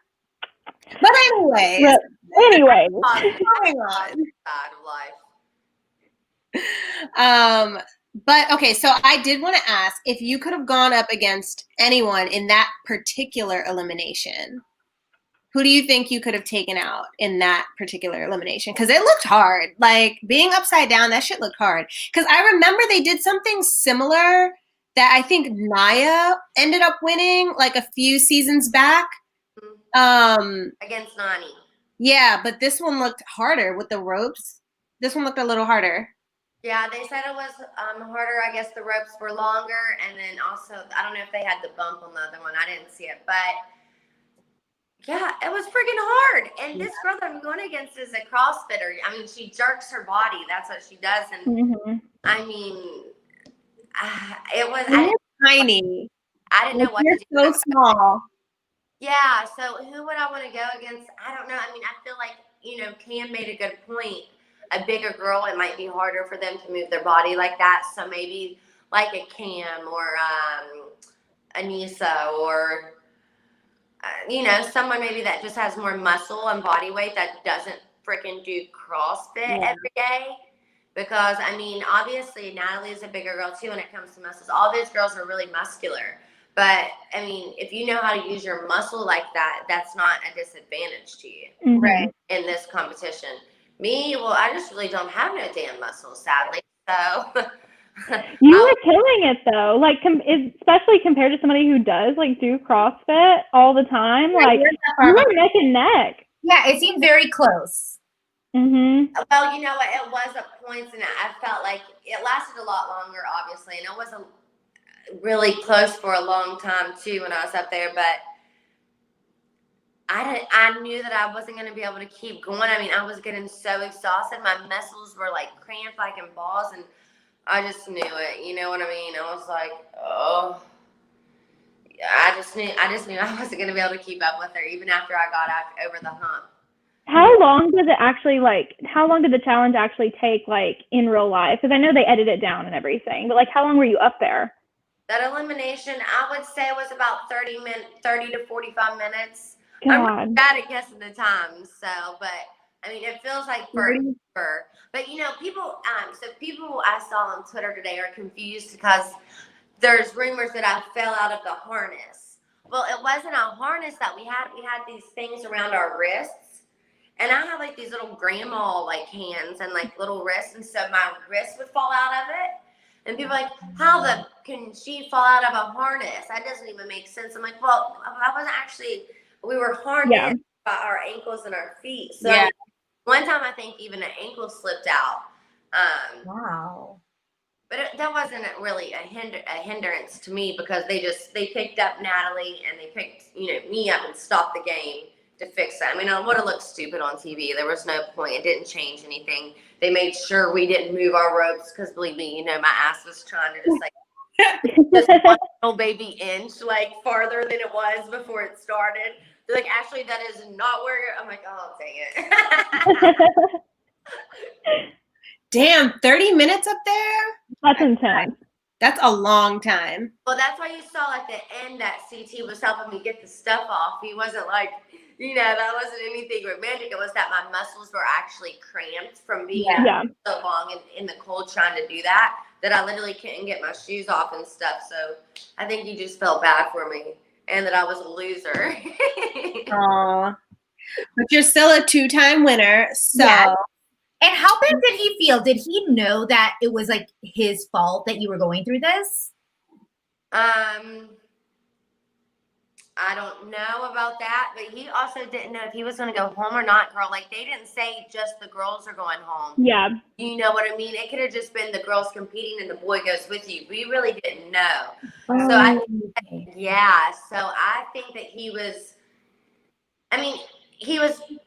But anyway, Moving on. Side of life. But okay, so I did want to ask if you could have gone up against anyone in that particular elimination, who do you think you could have taken out in that particular elimination? Because it looked hard. Like being upside down, that shit looked hard. Because I remember they did something similar that I think Naya ended up winning like a few seasons back. Against Nani. Yeah, but this one looked harder with the ropes. This one looked a little harder. Yeah, they said it was harder. I guess the ropes were longer, and then also I don't know if they had the bump on the other one. I didn't see it, but yeah, it was freaking hard. And this girl that I'm going against is a CrossFitter. I mean, she jerks her body. That's what she does. And I mean, it was tiny. I didn't know what You're to do. so small. Yeah, so who would I want to go against? I don't know. I mean, I feel like, Cam made a good point. A bigger girl, it might be harder for them to move their body like that. So maybe like a Cam or Anissa or, someone maybe that just has more muscle and body weight that doesn't freaking do CrossFit every day. Because, I mean, obviously Natalie is a bigger girl too when it comes to muscles. All those girls are really muscular. But, I mean, if you know how to use your muscle like that, that's not a disadvantage to you, right? In this competition. Me, well, I just really don't have no damn muscles, sadly. So you were killing it though, like especially compared to somebody who does like do CrossFit all the time. Like you were neck and neck. Yeah, it seemed very close. Mm-hmm. Well, you know what? It was at points, and I felt like it lasted a lot longer, obviously, and it wasn't really close for a long time too when I was up there, but I knew that I wasn't going to be able to keep going. I mean, I was getting so exhausted. My muscles were like cramped like in balls, and I just knew it. You know what I mean? I was like, oh, I just knew I wasn't going to be able to keep up with her even after I got over the hump. How long did the challenge actually take, like in real life? Because I know they edit it down and everything, but like how long were you up there? That elimination, I would say, was about 30 to 45 minutes. God. I'm really bad at guessing the time, but I mean, it feels like forever. But people I saw on Twitter today are confused because there's rumors that I fell out of the harness. Well, it wasn't a harness that we had. We had these things around our wrists, and I have like these little grandma like hands and like little wrists, and so my wrist would fall out of it. And people are like, how can she fall out of a harness? That doesn't even make sense. I'm like, well, I wasn't actually, we were harnessed by our ankles and our feet. So I mean, one time I think even an ankle slipped out. Wow. But that wasn't really a hindrance to me because they picked up Natalie and they picked me up and stopped the game to fix that. I mean, I would have looked stupid on TV. There was no point. It didn't change anything. They made sure we didn't move our ropes because believe me, my ass was trying to just just one little baby inch farther than it was before it started. They're like, Ashley, that is not where you're. I'm like, oh, dang it. Damn, 30 minutes up there? That's intense. That's a long time. Well, that's why you saw at the end that CT was helping me get the stuff off. He wasn't that wasn't anything romantic. It was that my muscles were actually cramped from being so long in the cold trying to do that I literally couldn't get my shoes off and stuff. So I think you just felt bad for me and that I was a loser. Aw. But you're still a 2-time winner, so. Yeah. And how bad did he feel? Did he know that it was his fault that you were going through this? I don't know about that, but he also didn't know if he was going to go home or not, girl. They didn't say just the girls are going home. Yeah. You know what I mean? It could have just been the girls competing and the boy goes with you. We really didn't know. Oh. So I think that he was,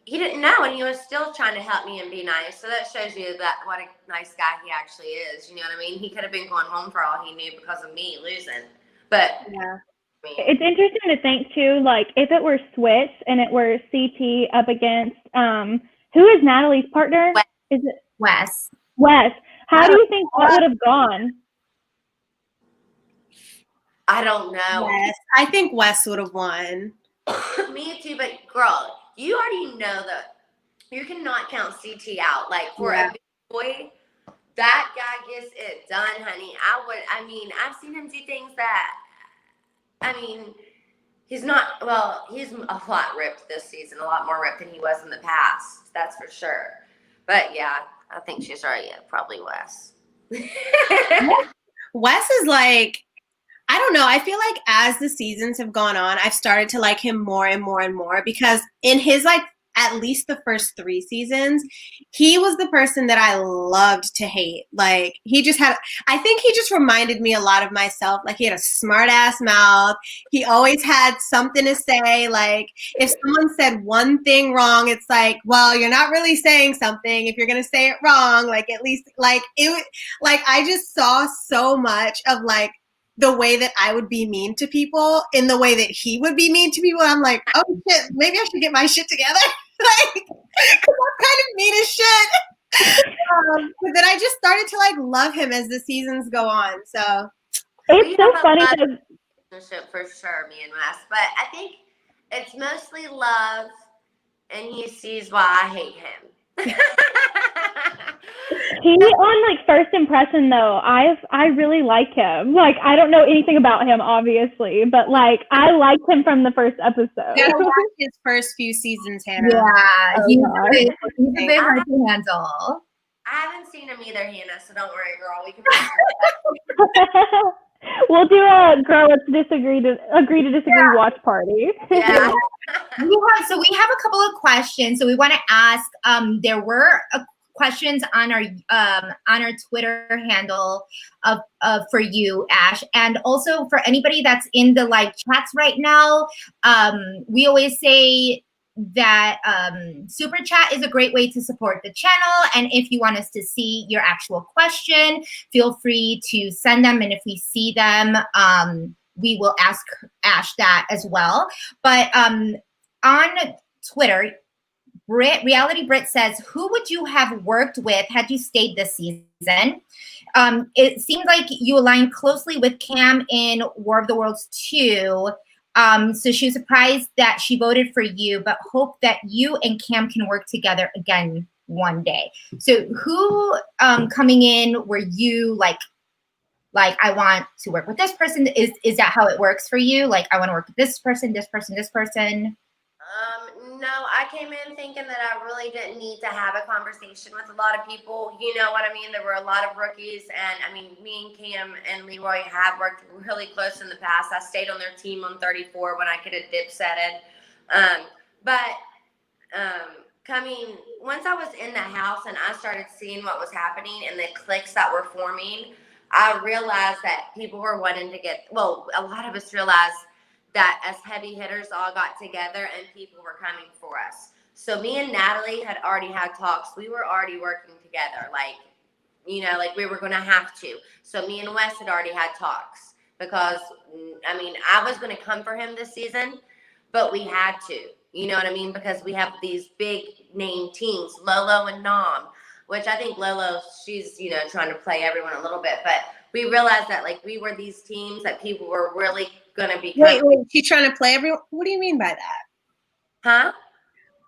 he didn't know, and he was still trying to help me and be nice. So that shows you what a nice guy he actually is. You know what I mean? He could have been going home for all he knew because of me losing. But yeah. It's interesting to think too, if it were switched and it were CT up against who is Natalie's partner? Wes. Is it Wes. Wes. How do you think that would have gone? I don't know. Yes, I think Wes would have won. Me too, but girl, you already know that you cannot count CT out. For a big boy, that guy gets it done, honey. I've seen him do things that, he's not, he's a lot ripped this season, a lot more ripped than he was in the past. That's for sure. But yeah, I think she's right. Yeah, probably Wes. Wes is I don't know. I feel as the seasons have gone on, I've started to like him more and more and more because in his at least the first 3 seasons, he was the person that I loved to hate. I think he just reminded me a lot of myself. He had a smart ass mouth. He always had something to say. If someone said one thing wrong, it's well, you're not really saying something if you're going to say it wrong. At least I just saw so much of the way that I would be mean to people in the way that he would be mean to people. I'm like, oh shit, maybe I should get my shit together. Cause I'm kind of mean as shit. But then I just started to love him as the seasons go on. So it's so funny for sure, me and Wes. But I think it's mostly love, and he sees why I hate him. He on first impression though, I really like him. I don't know anything about him obviously, but I liked him from the first episode. You gotta watch his first few seasons, Hannah. Yeah, he's a bit hard to handle. I haven't seen him either, Hannah, so don't worry, girl. We can we'll do a girl let's agree to disagree watch party. Yeah. So we have a couple of questions. So we want to ask. There were questions on our Twitter handle for you, Ash, and also for anybody that's in the chats right now. We always say that super chat is a great way to support the channel, and if you want us to see your actual question, feel free to send them, and if we see them, we will ask Ash that as well. But on Twitter, Reality Brit says, who would you have worked with had you stayed this season? It seems like you aligned closely with Cam in War of the Worlds 2. So she was surprised that she voted for you, but hope that you and Cam can work together again one day. So who coming in were you I want to work with this person? Is that how it works for you? I want to work with this person, this person, this person? No, I came in thinking that I really didn't need to have a conversation with a lot of people. You know what I mean? There were a lot of rookies, and I mean, me and Cam and Leroy have worked really close in the past. I stayed on their team on 34 when I could have dipsetted. Coming, once I was in the house and I started seeing what was happening and the cliques that were forming, I realized that people were wanting to a lot of us realized that as heavy hitters all got together and people were coming for us. So me and Natalie had already had talks. We were already working together, like we were going to have to. So me and Wes had already had talks because, I mean, I was going to come for him this season, but we had to, you know what I mean? Because we have these big name teams, Lolo and Nom, which I think Lolo, she's, trying to play everyone a little bit, but we realized that like we were these teams that people were really going to be. Wait, she's trying to play everyone? What do you mean by that? Huh?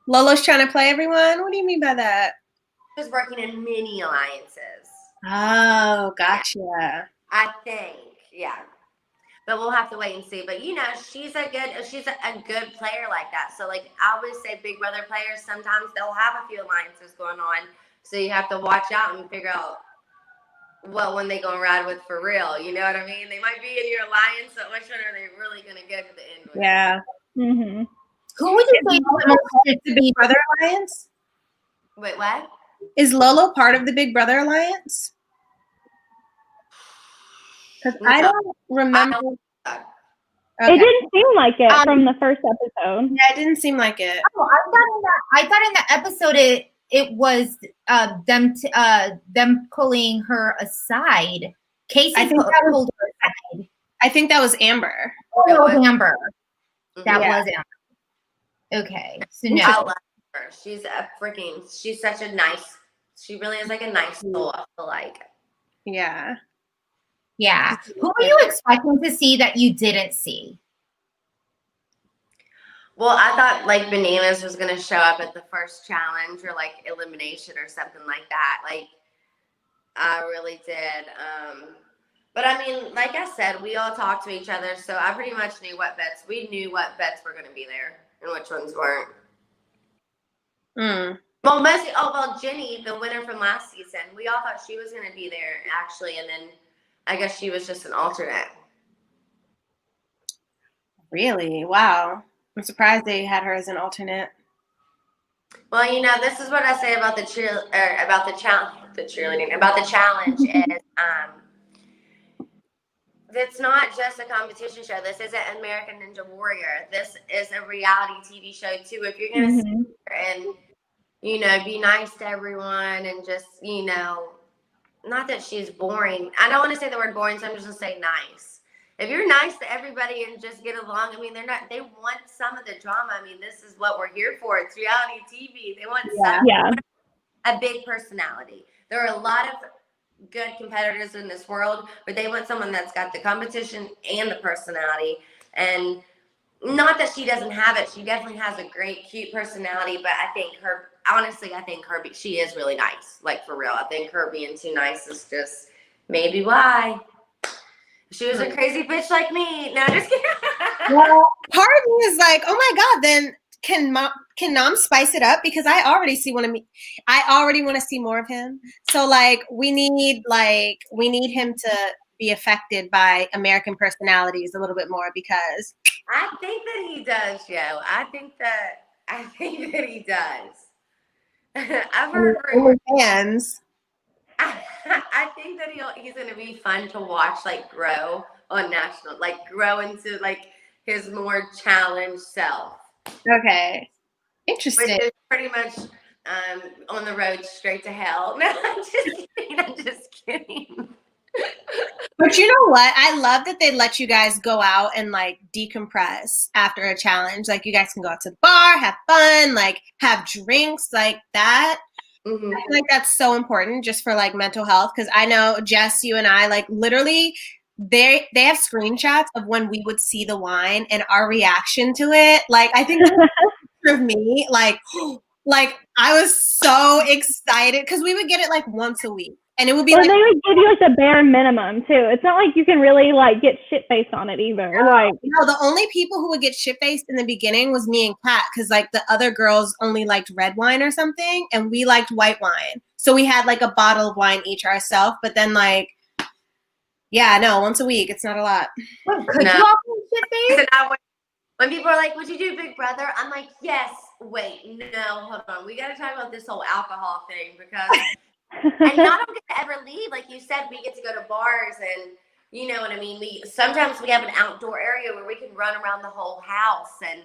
Lolo's trying to play everyone? What do you mean by that? She was working in mini alliances. Oh, gotcha. Yeah. I think, yeah. But we'll have to wait and see. But she's a good player like that. So like I always say, Big Brother players, sometimes they'll have a few alliances going on. So you have to watch out and figure out what one they gonna ride with for real. You know what I mean? They might be in your alliance, so which one are they really gonna get to the end with? Yeah. Mm-hmm. Who would you say is the most the Big Brother Alliance? Wait, what? Is Lolo part of the Big Brother Alliance? Because I don't remember. Okay. It didn't seem like it from the first episode. Yeah, it didn't seem like it. Oh, I thought in the episode it was them pulling her aside. Casey pulled her aside. I think that was Amber. Oh, it was Amber. That Yeah. was Amber. Okay. So I no. love her. She's such a nice, she really is like a nice soul, I feel like. Yeah. Yeah. Who were you expecting to see that you didn't see? Well, I thought like Bananas was gonna show up at the first challenge or like elimination or something like that. Like I really did. But I mean, like I said, we all talked to each other, so I pretty much knew we knew what bets were gonna be there and which ones weren't. Well, Jenny, the winner from last season, we all thought she was gonna be there actually, and then I guess she was just an alternate. Really? Wow. I'm surprised they had her as an alternate. Well, this is what I say about the cheerleading. About the challenge is it's not just a competition show. This isn't American Ninja Warrior. This is a reality TV show too. If you're gonna sit there and be nice to everyone and just not that she's boring. I don't want to say the word boring, so I'm just gonna say nice. If you're nice to everybody and just get along, I mean, they want some of the drama. I mean, this is what we're here for. It's reality TV. They want a big personality. There are a lot of good competitors in this world, but they want someone that's got the competition and the personality. And not that she doesn't have it. She definitely has a great, cute personality, but she is really nice. Like, for real. I think her being too nice is just maybe why. She was a crazy bitch like me. No, just kidding. Well, part of me is like, oh my God, then can Nom spice it up? Because I already want to see more of him. So like we need him to be affected by American personalities a little bit more, because I think that he does, Joe. I think that he does. I've heard fans. I think that he's gonna be fun to watch, like grow on national, like grow into like his more challenged self. Okay, interesting. Which is pretty much on the road straight to hell. No, I'm just kidding. But you know what? I love that they let you guys go out and like decompress after a challenge. Like you guys can go out to the bar, have fun, like have drinks like that. Mm-hmm. I feel like that's so important just for like mental health, because I know Jess, you and I, like literally they have screenshots of when we would see the wine and our reaction to it. Like I think of me like, Like, I was so excited because we would get it like once a week. And it would be Or like, they would give you like the bare minimum too. It's not like you can really like get shit faced on it either. Like, no, the only people who would get shit faced in the beginning was me and Kat, because like the other girls only liked red wine or something, and we liked white wine. So we had like a bottle of wine each ourselves. But then like, yeah, no, once a week, it's not a lot. Wait, could you all be shit faced? When people are like, would you do Big Brother? I'm like, yes. Wait, no, hold on. We got to talk about this whole alcohol thing because and y'all don't get to ever leave. Like you said, we get to go to bars and you know what I mean? Sometimes we have an outdoor area where we can run around the whole house. And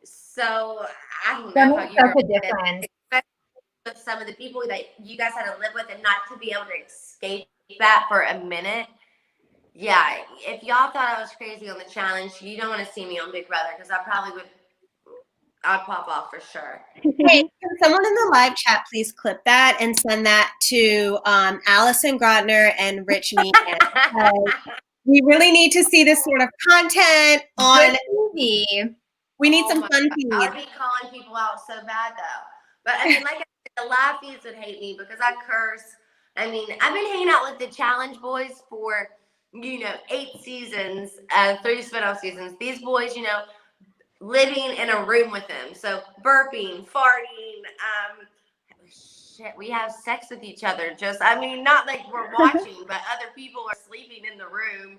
so I don't know That how makes you such a difference. with some of the people that you guys had to live with and not to be able to escape that for a minute. Yeah, if y'all thought I was crazy on the challenge, you don't want to see me on Big Brother because I'd pop off for sure. Hey, can someone in the live chat please clip that and send that to Allison Grotner and Rich Meehan? We really need to see this sort of content on TV. We need some fun I feeds. would be calling people out so bad though. But I mean, like I said, the live feeds would hate me because I curse. I mean, I've been hanging out with the Challenge Boys for 8 seasons, 3 spinoff seasons. These boys, living in a room with them. So burping, farting, shit, we have sex with each other. Not like we're watching, but other people are sleeping in the room.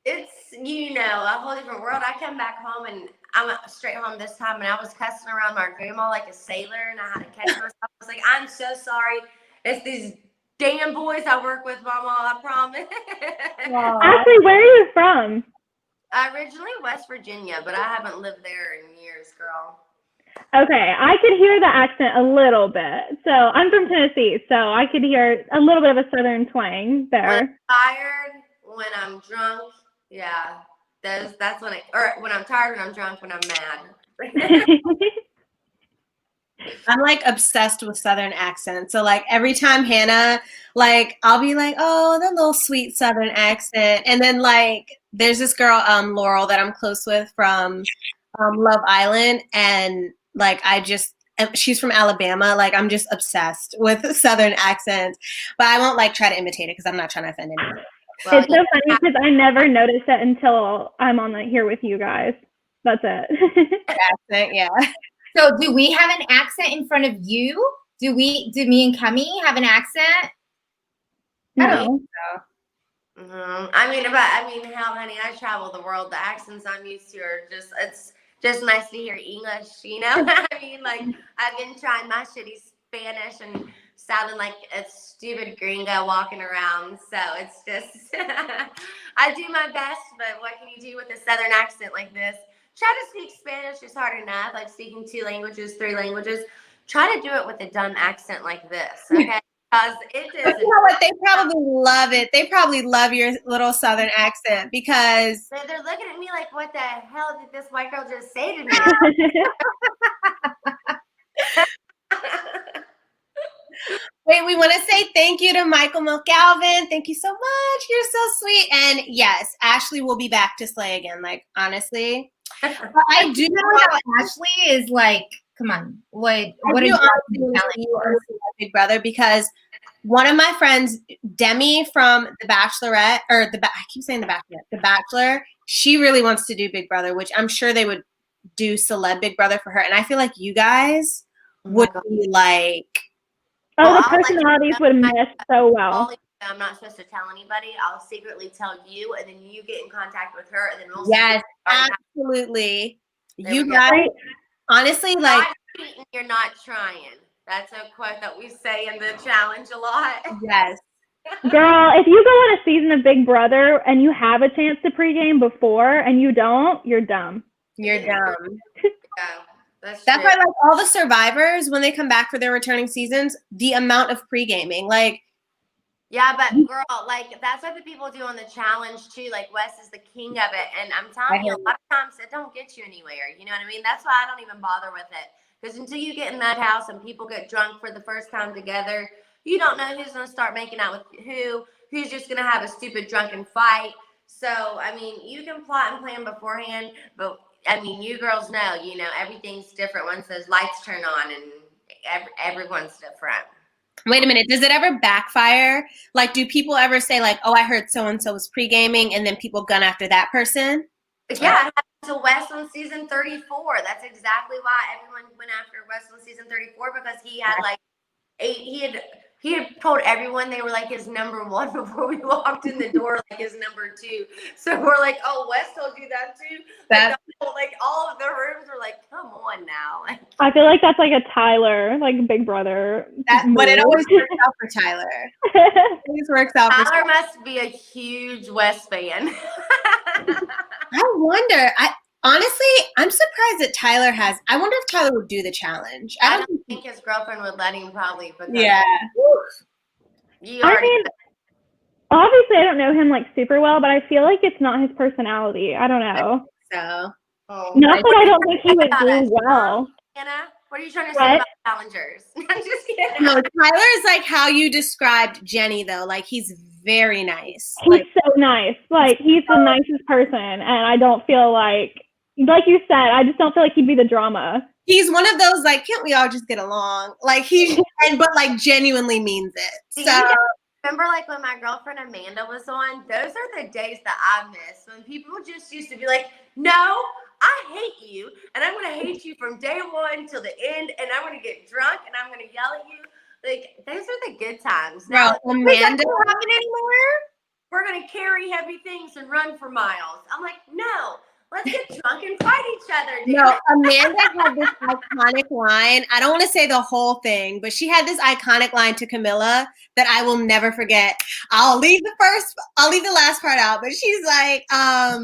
It's, a whole different world. I come back home and I'm straight home this time and I was cussing around my grandma like a sailor and I had to catch myself. I was like, I'm so sorry. It's these damn boys I work with, Mama, I promise. Actually, where are you from? Originally West Virginia, but I haven't lived there in years, girl. Okay, I could hear the accent a little bit. So I'm from Tennessee, so I could hear a little bit of a southern twang there. When I'm tired, when I'm drunk, yeah, that's when when I'm tired, when I'm drunk, when I'm mad. I'm like obsessed with Southern accents. So like every time Hannah, like I'll be like, oh, the little sweet Southern accent. And then like there's this girl, Laurel, that I'm close with from Love Island. And like she's from Alabama. Like I'm just obsessed with Southern accents. But I won't like try to imitate it because I'm not trying to offend anyone. Well, it's so funny because I never noticed it until I'm on here with you guys. That's it. Accent, yeah. So do we have an accent in front of you? Do me and Kemi have an accent? No. I don't think so. Hell, honey, I travel the world. The accents I'm used to are it's just nice to hear English, I've been trying my shitty Spanish and sounding like a stupid gringo walking around. So it's just, I do my best, but what can you do with a Southern accent like this? Try to speak Spanish is hard enough, like speaking 2 languages, 3 languages. Try to do it with a dumb accent like this, okay? Because it is. You know what? They probably love it. They probably love your little Southern accent because they're looking at me like, what the hell did this white girl just say to me? Wait, we want to say thank you to Michael McAlvin. Thank you so much. You're so sweet. And yes, Ashley will be back to slay again. Like, honestly. But I do know how Ashley is like, come on. What are you telling for? Big Brother? Because one of my friends, Demi from The Bachelorette, I keep saying The Bachelorette, The Bachelor, she really wants to do Big Brother, which I'm sure they would do celeb Big Brother for her. And I feel like you guys would be like, the personalities would mesh so well. I'm not supposed to tell anybody. I'll secretly tell you, and then you get in contact with her, and then we'll. Yes, absolutely. You guys, honestly, like you're not trying. That's a quote that we say in the challenge a lot. Yes. Girl, if you go on a season of Big Brother and you have a chance to pregame before and you don't, you're dumb. You're dumb. Yeah. That's why, like, all the survivors, when they come back for their returning seasons, the amount of pre-gaming, like. Yeah, but girl, like, that's what the people do on the challenge, too. Like, Wes is the king of it. And I'm telling you, a lot of times it don't get you anywhere. You know what I mean? That's why I don't even bother with it. Because until you get in that house and people get drunk for the first time together, you don't know who's going to start making out with who's just going to have a stupid drunken fight. So, I mean, you can plot and plan beforehand, but I mean, you girls know, everything's different once those lights turn on, and everyone's different. Wait a minute. Does it ever backfire? Like, do people ever say like, "Oh, I heard so and so was pre-gaming," and then people gun after that person? Yeah, it happened to Wes on season 34. That's exactly why everyone went after Wes on season 34, because he had like he had told everyone they were like his number one before we walked in the door, like his number two. So we're like, oh, Wes told you that too? Like all of the rooms were like, come on now. I feel like that's like a Tyler, like Big Brother. But it always works out for Tyler. It always works out for Tyler must be a huge Wes fan. I wonder. Honestly, I'm surprised that Tyler has. I wonder if Tyler would do the challenge. I don't think his girlfriend would let him, probably. Because you I already. mean, obviously, I don't know him like super well, but I feel like it's not his personality. I don't know. So, not that I don't think he would do well. Anna, what are you trying to say about challengers? I'm just kidding. No, Tyler is like how you described Jenny, though. Like, he's very nice. He's so nice. Like, he's the nicest person, and I don't feel like you said, I just don't feel like he'd be the drama. He's one of those, like, can't we all just get along? Like, but like genuinely means it. So, remember, like, when my girlfriend Amanda was on, those are the days that I miss, when people just used to be like, no, I hate you, and I'm going to hate you from day one till the end, and I'm going to get drunk, and I'm going to yell at you. Like, those are the good times. Now, Amanda, happen anymore? We're going to carry heavy things and run for miles. I'm like, no. Let's get drunk and fight each other, dude. No, Amanda had this iconic line. I don't want to say the whole thing, but she had this iconic line to Camilla that I will never forget. I'll leave the last part out, but she's like, that's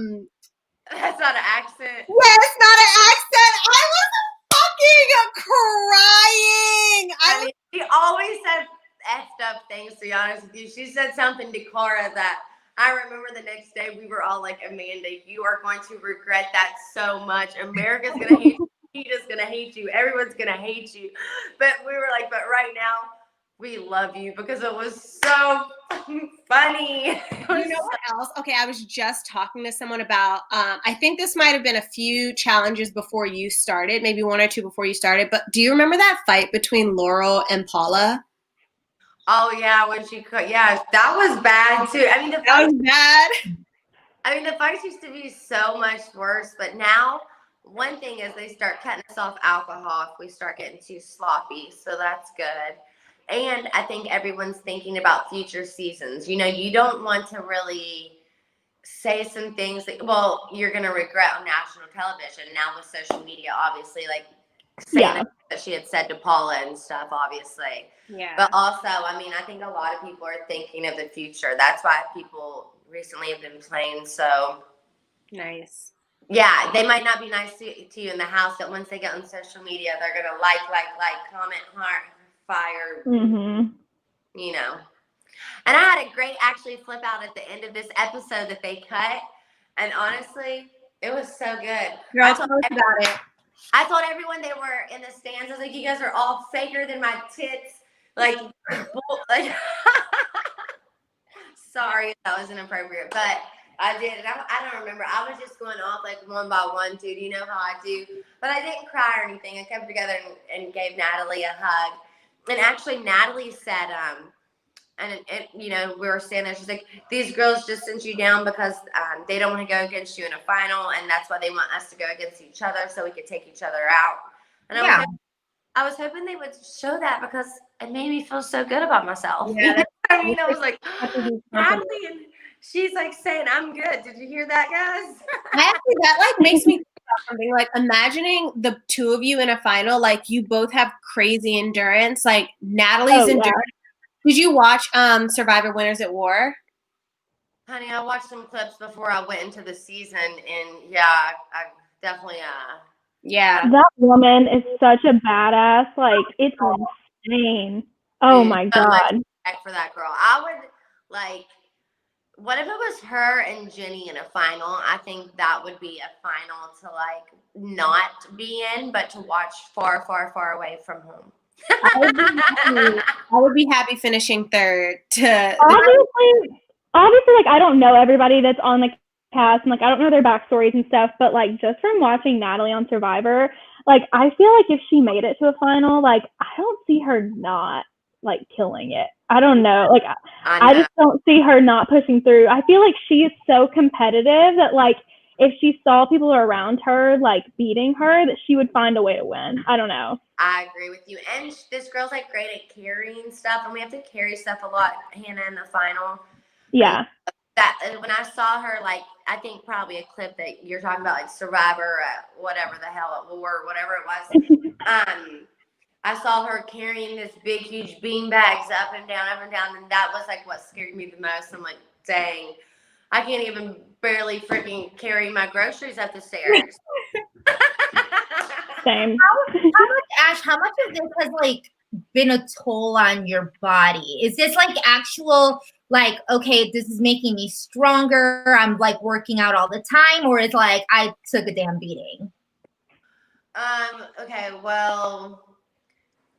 not an accent. Yeah, it's not an accent. I was fucking crying. I mean, she always said effed up things, to be honest with you. She said something to Clara that I remember the next day we were all like, Amanda, you are going to regret that so much. America's going to hate you. Peter's going to hate you. Everyone's going to hate you. But we were like, but right now, we love you because it was so funny. You know what else? Okay, I was just talking to someone about, I think this might have been a few challenges before you started, maybe one or two before you started. But do you remember that fight between Laurel and Paula? Oh yeah, when she could, yeah, that was bad too. I mean, that was bad. I mean, the fights used to be so much worse, but now one thing is they start cutting us off alcohol if we start getting too sloppy, so that's good. And I think everyone's thinking about future seasons. You know, you don't want to really say some things that, well, you're gonna regret on national television now with social media, obviously, like saying that she had said to Paula and stuff, obviously. Yeah. But also, I mean, I think a lot of people are thinking of the future. That's why people recently have been playing so nice. Yeah, they might not be nice to you in the house, but once they get on social media, they're gonna like, comment, heart, fire. You know. And I had a great actually flip out at the end of this episode that they cut, and honestly, it was so good. Girl, tell us about it. I told everyone they were in the stands. I was like, you guys are all faker than my tits. Like sorry, that was inappropriate, but I did. And I don't remember. I was just going off like one by one, dude. You know how I do. But I didn't cry or anything. I kept together and gave Natalie a hug. And actually, Natalie said, and you know, we were standing there. She's like, these girls just sent you down because they don't want to go against you in a final, and that's why they want us to go against each other so we could take each other out. And I was hoping they would show that because it made me feel so good about myself. Yeah. I mean, I was like, Natalie, and she's like saying, I'm good. Did you hear that, guys? Actually, that like makes me think about something. Like imagining the two of you in a final, like you both have crazy endurance. Like Natalie's endurance. Did you watch Survivor Winners at War? Honey, I watched some clips before I went into the season, and I definitely Yeah. That woman is such a badass. Like, it's insane. Oh my God. For that girl. I would like, what if it was her and Jenny in a final? I think that would be a final to like not be in, but to watch far, far, far away from home. I would be happy finishing third. Obviously, like I don't know everybody that's on the cast, and like I don't know their backstories and stuff, but like just from watching Natalie on Survivor, like I feel like if she made it to a final, like I don't see her not like killing it. I don't know. Like I just don't see her not pushing through. I feel like she is so competitive that like if she saw people around her like beating her, that she would find a way to win. I don't know. I agree with you. And this girl's like great at carrying stuff, and we have to carry stuff a lot, Hannah, in the final. Yeah. That when I saw her, like I think probably a clip that you're talking about, like Survivor, whatever the hell it were, whatever it was. I saw her carrying this big, huge bean bags up and down, and that was like what scared me the most. I'm like, dang, I can't even barely freaking carry my groceries up the stairs. Same. How much of this has like been a toll on your body? Is this like actual like, okay, this is making me stronger, I'm like working out all the time, or is like I took a damn beating? Okay, well,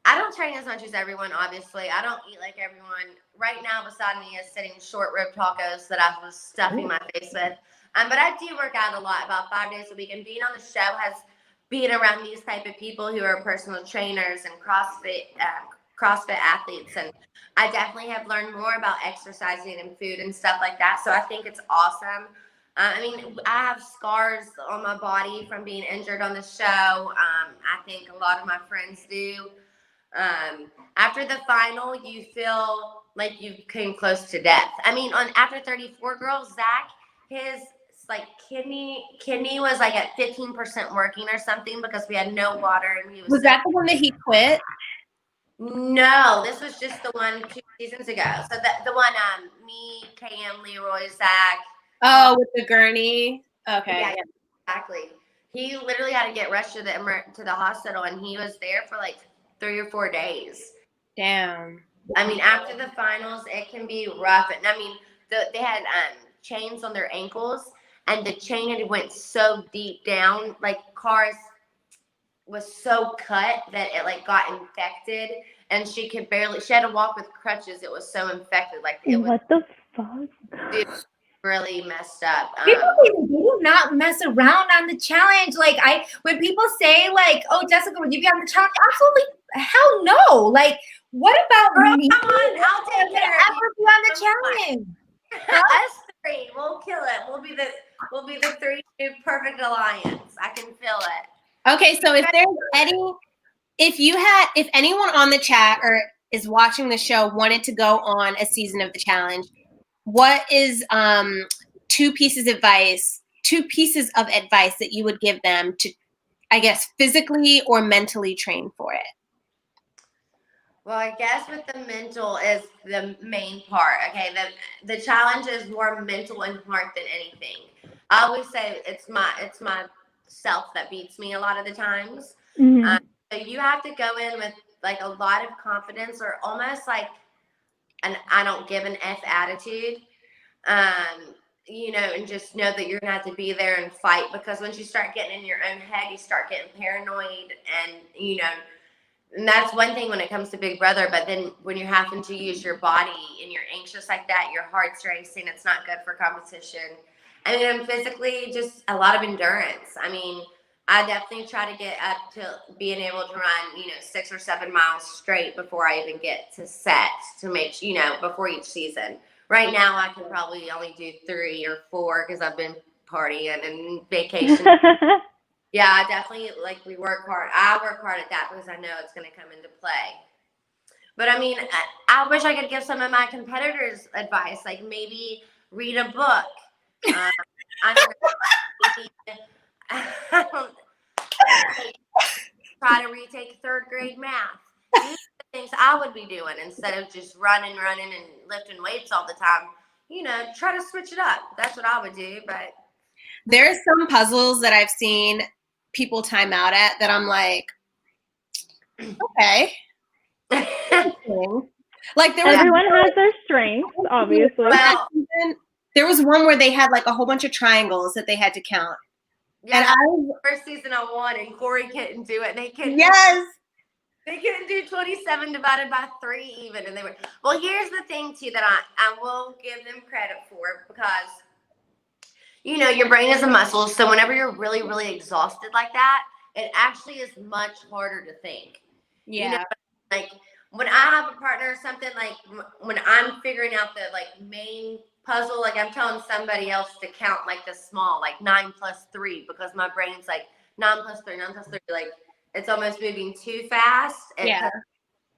I don't train as much as everyone, obviously. I don't eat like everyone. Right now beside me is sitting short rib tacos that I was stuffing my face with. But I do work out a lot, about 5 days a week, and being on the show has been around these type of people who are personal trainers and CrossFit athletes, and I definitely have learned more about exercising and food and stuff like that. So I think it's awesome. I mean, I have scars on my body from being injured on the show. I think a lot of my friends do. After the final, you feel like you came close to death. I mean, after 34 girls, Zach, his like kidney was like at 15% working or something because we had no water, and he was that the one that he quit? No, this was just the one 2 seasons ago. So the one me, KM, Leroy, Zach. Oh, with the gurney. Okay. Yeah, exactly. He literally had to get rushed to the hospital, and he was there for like 3 or 4 days. Damn. I mean, after the finals, it can be rough. And I mean, they had chains on their ankles, and the chain had went so deep down, like cars was so cut that it like got infected, and she had to walk with crutches. It was so infected. Like it was. What the fuck? Dude, really messed up. People do not mess around on the challenge. Like when people say like, "Oh, Jessica, would you be on the challenge?" Absolutely, hell no. Like, what about me? Come on, I'll take care of ever be on the challenge? Us three, we'll kill it. We'll be the three perfect alliance. I can feel it. Okay, so if anyone on the chat or is watching the show wanted to go on a season of the challenge, what is two pieces of advice that you would give them to, I guess, physically or mentally train for it? Well, I guess with the mental is the main part. Okay, the challenge is more mental and heart than anything. I always say it's my self that beats me a lot of the times. Mm-hmm. So you have to go in with like a lot of confidence, or almost like an I don't give an F attitude. And just know that you're gonna have to be there and fight, because once you start getting in your own head, you start getting paranoid, and that's one thing when it comes to Big Brother. But then when you're having to use your body and you're anxious like that, your heart's racing, it's not good for competition. And then physically, just a lot of endurance. I mean, I definitely try to get up to being able to run, 6 or 7 miles straight before I even get to set, to make, before each season. Right now, I can probably only do 3 or 4 because I've been partying and vacation. Yeah, I definitely, we work hard. I work hard at that because I know it's going to come into play. But I mean, I wish I could give some of my competitors advice, like maybe read a book. Try to retake 3rd grade math. These are the things I would be doing instead of just running and lifting weights all the time. Try to switch it up. That's what I would do. But there's some puzzles that I've seen people time out at that I'm like, okay. Like everyone has their strengths, obviously. Well, there was one where they had like a whole bunch of triangles that they had to count. Yeah, and first season I won, and Corey couldn't do it. They couldn't. Yes. They couldn't do 27 divided by 3 even, and they were. Well, here's the thing too that I will give them credit for, because you know, your brain is a muscle. So whenever you're really, really exhausted like that, it actually is much harder to think. Yeah. You know, like when I have a partner or something, like when I'm figuring out the like main puzzle, like I'm telling somebody else to count like the small, like 9 plus 3, because my brain's like 9 plus 3, 9 plus 3, like it's almost moving too fast. And Yeah.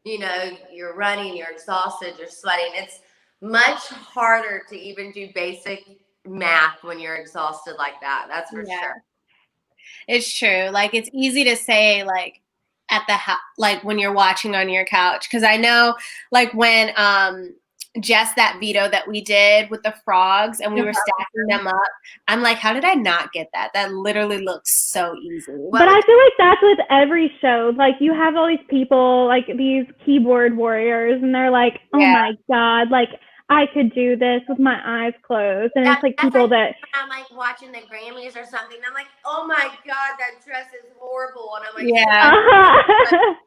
you know, you're running, you're exhausted, you're sweating. It's much harder to even do basic math when you're exhausted like that. That's for sure. It's true. Like it's easy to say like at the like when you're watching on your couch, because I know like when Jess, that veto that we did with the frogs and we were stacking them up, I'm like, how did I not get that? That literally looks so easy. But I feel like that's with every show. Like you have all these people, like these keyboard warriors, and they're like, oh my God, like I could do this with my eyes closed. And it's like people that I'm like watching the Grammys or something. I'm like, oh my God, that dress is horrible. And I'm like,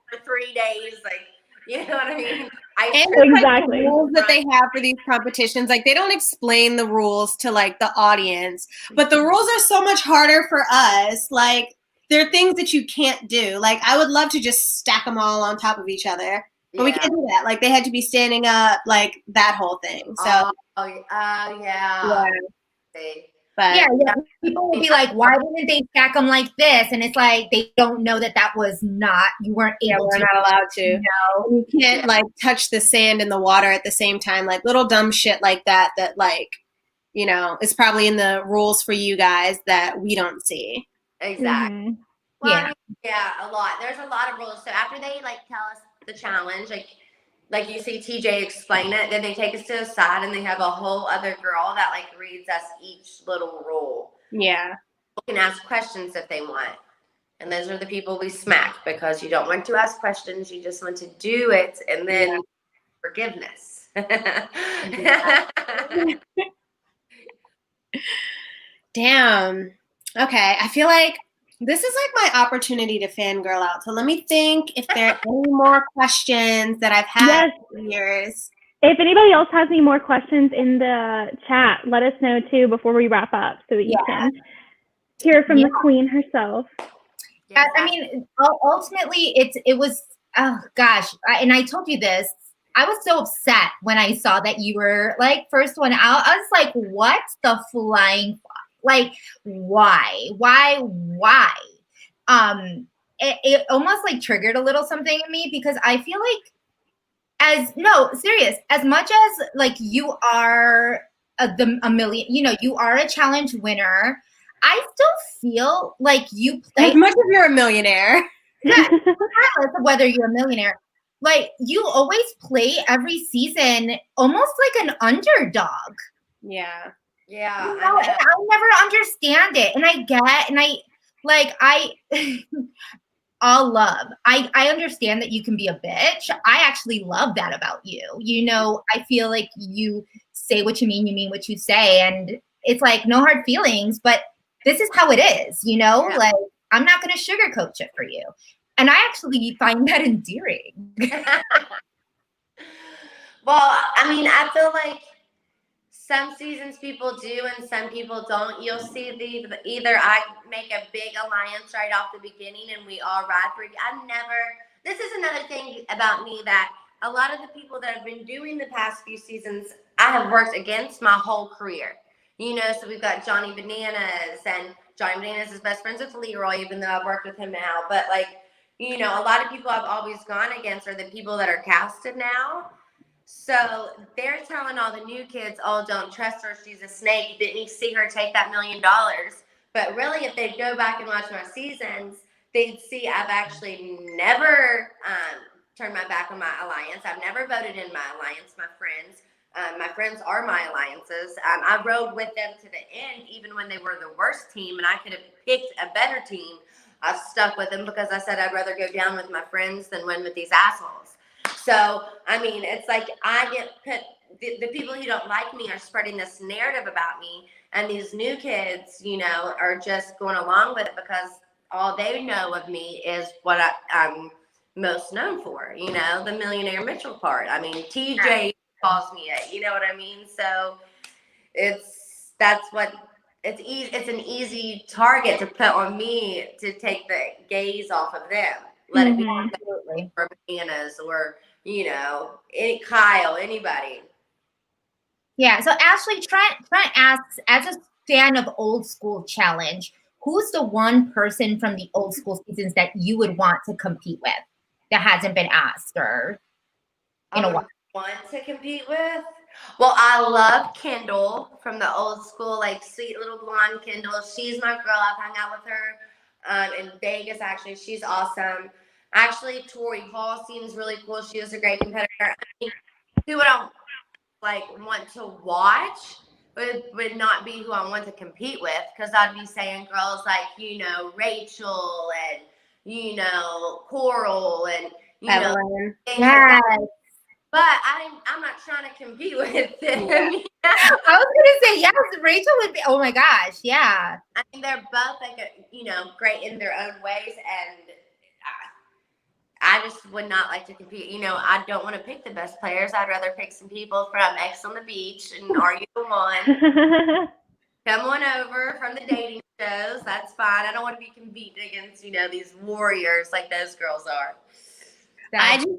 for 3 days, like, you know what I mean? Exactly. Like the rules that they have for these competitions, like they don't explain the rules to like the audience, but the rules are so much harder for us. Like there are things that you can't do. Like I would love to just stack them all on top of each other, but we can't do that. Like they had to be standing up, like that whole thing. So yeah. But yeah, people will be like, why didn't they stack them like this? And it's like they don't know that that was not, you weren't able to. We're not allowed to. You know? You can't like touch the sand and the water at the same time. Like little dumb shit like that, that like, you know, is probably in the rules for you guys that we don't see. Exactly. Mm-hmm. Well, I mean, yeah, a lot. There's a lot of rules. So after they like tell us the challenge, like you see TJ explain it, then they take us to the side and they have a whole other girl that like reads us each little rule. Yeah. You can ask questions if they want. And those are the people we smack because you don't want to ask questions. You just want to do it and then forgiveness. Damn. Okay. I feel like this is like my opportunity to fangirl out. So let me think if there are any more questions that I've had for years. If anybody else has any more questions in the chat, let us know too before we wrap up so that you can hear from the queen herself. I mean, ultimately, it was, oh gosh. And I told you this. I was so upset when I saw that you were like first one out. I was like, what the flying fuck? Like, why? It almost like triggered a little something in me because I feel like as much as like you are a million, you know, you are a challenge winner. I still feel like you play as much as you're a millionaire. Yeah, regardless of whether you're a millionaire. Like you always play every season almost like an underdog. Yeah. Yeah. You know, and I never understand it. And all love. I understand that you can be a bitch. I actually love that about you. You know, I feel like you say what you mean what you say. And it's like no hard feelings, but this is how it is, you know? Yeah. Like I'm not gonna sugarcoat it for you. And I actually find that endearing. Well, I mean, I feel like some seasons people do and some people don't. You'll see either I make a big alliance right off the beginning and we all ride for it. This is another thing about me that a lot of the people that have been doing the past few seasons, I have worked against my whole career. You know, so we've got Johnny Bananas, and Johnny Bananas is best friends with Leroy, even though I've worked with him now. But like, you know, a lot of people I've always gone against are the people that are casted now. So they're telling all the new kids, oh, don't trust her. She's a snake. Didn't you see her take that $1 million? But really, if they'd go back and watch my seasons, they'd see I've actually never turned my back on my alliance. I've never voted in my alliance, my friends. My friends are my alliances. I rode with them to the end, even when they were the worst team, and I could have picked a better team. I stuck with them because I said I'd rather go down with my friends than win with these assholes. So, I mean, it's like I get put, the people who don't like me are spreading this narrative about me, and these new kids, you know, are just going along with it because all they know of me is what I'm most known for, you know, the Millionaire Mitchell part. I mean, TJ calls me it, you know what I mean? So that's what it's easy. It's an easy target to put on me to take the gaze off of them. Let it be Absolutely. for bananas or Kyle, anybody. Yeah. So Ashley, Trent asks, as a fan of old school challenge, who's the one person from the old school seasons that you would want to compete with that hasn't been asked or in a while? Want to compete with? Well, I love Kendall from the old school, like sweet little blonde Kendall. She's my girl. I've hung out with her in Vegas. Actually, she's awesome. Actually, Tori Hall seems really cool. She is a great competitor. I mean, who would I want to watch? Would not be who I want to compete with, because I'd be saying girls like Rachel and Coral and Evelyn. things Yes. like that. But I'm not trying to compete with them. I was gonna say yes. Rachel would be. Oh my gosh, yeah. I mean, they're both great in their own ways, and I just would not like to compete. I don't want to pick the best players. I'd rather pick some people from X on the Beach and Are You the One? Come on over from the dating shows. That's fine. I don't want to be competing against these warriors like those girls are. I just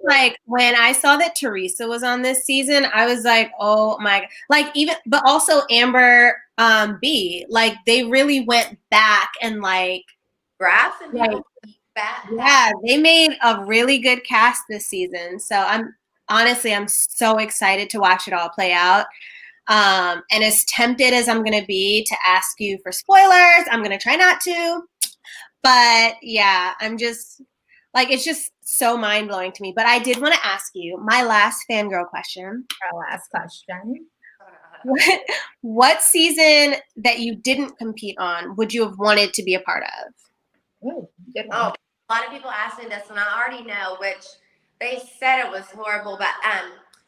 when I saw that Teresa was on this season, I was like, oh my, but also Amber B, they really went back and graphs and people back. Yeah, they made a really good cast this season. So I'm so excited to watch it all play out. And as tempted as I'm going to be to ask you for spoilers, I'm going to try not to. But yeah, I'm just it's just so mind blowing to me. But I did want to ask you my last fangirl question. Our last question. What season that you didn't compete on would you have wanted to be a part of? Ooh, good one. Oh, a lot of people asked me this, and I already know, which they said it was horrible, but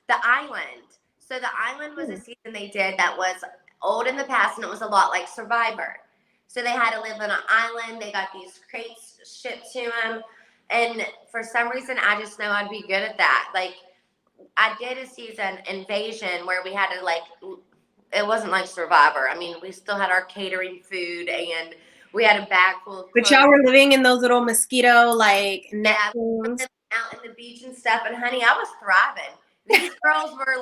The Island. So The Island was a season they did that was old in the past, and it was a lot like Survivor. So they had to live on an island. They got these crates shipped to them. And for some reason, I just know I'd be good at that. I did a season, Invasion, where we had to, it wasn't like Survivor. I mean, we still had our catering food, and we had a bag full of But y'all were living in those little mosquito, net things. Out in the beach and stuff. And, honey, I was thriving. These girls were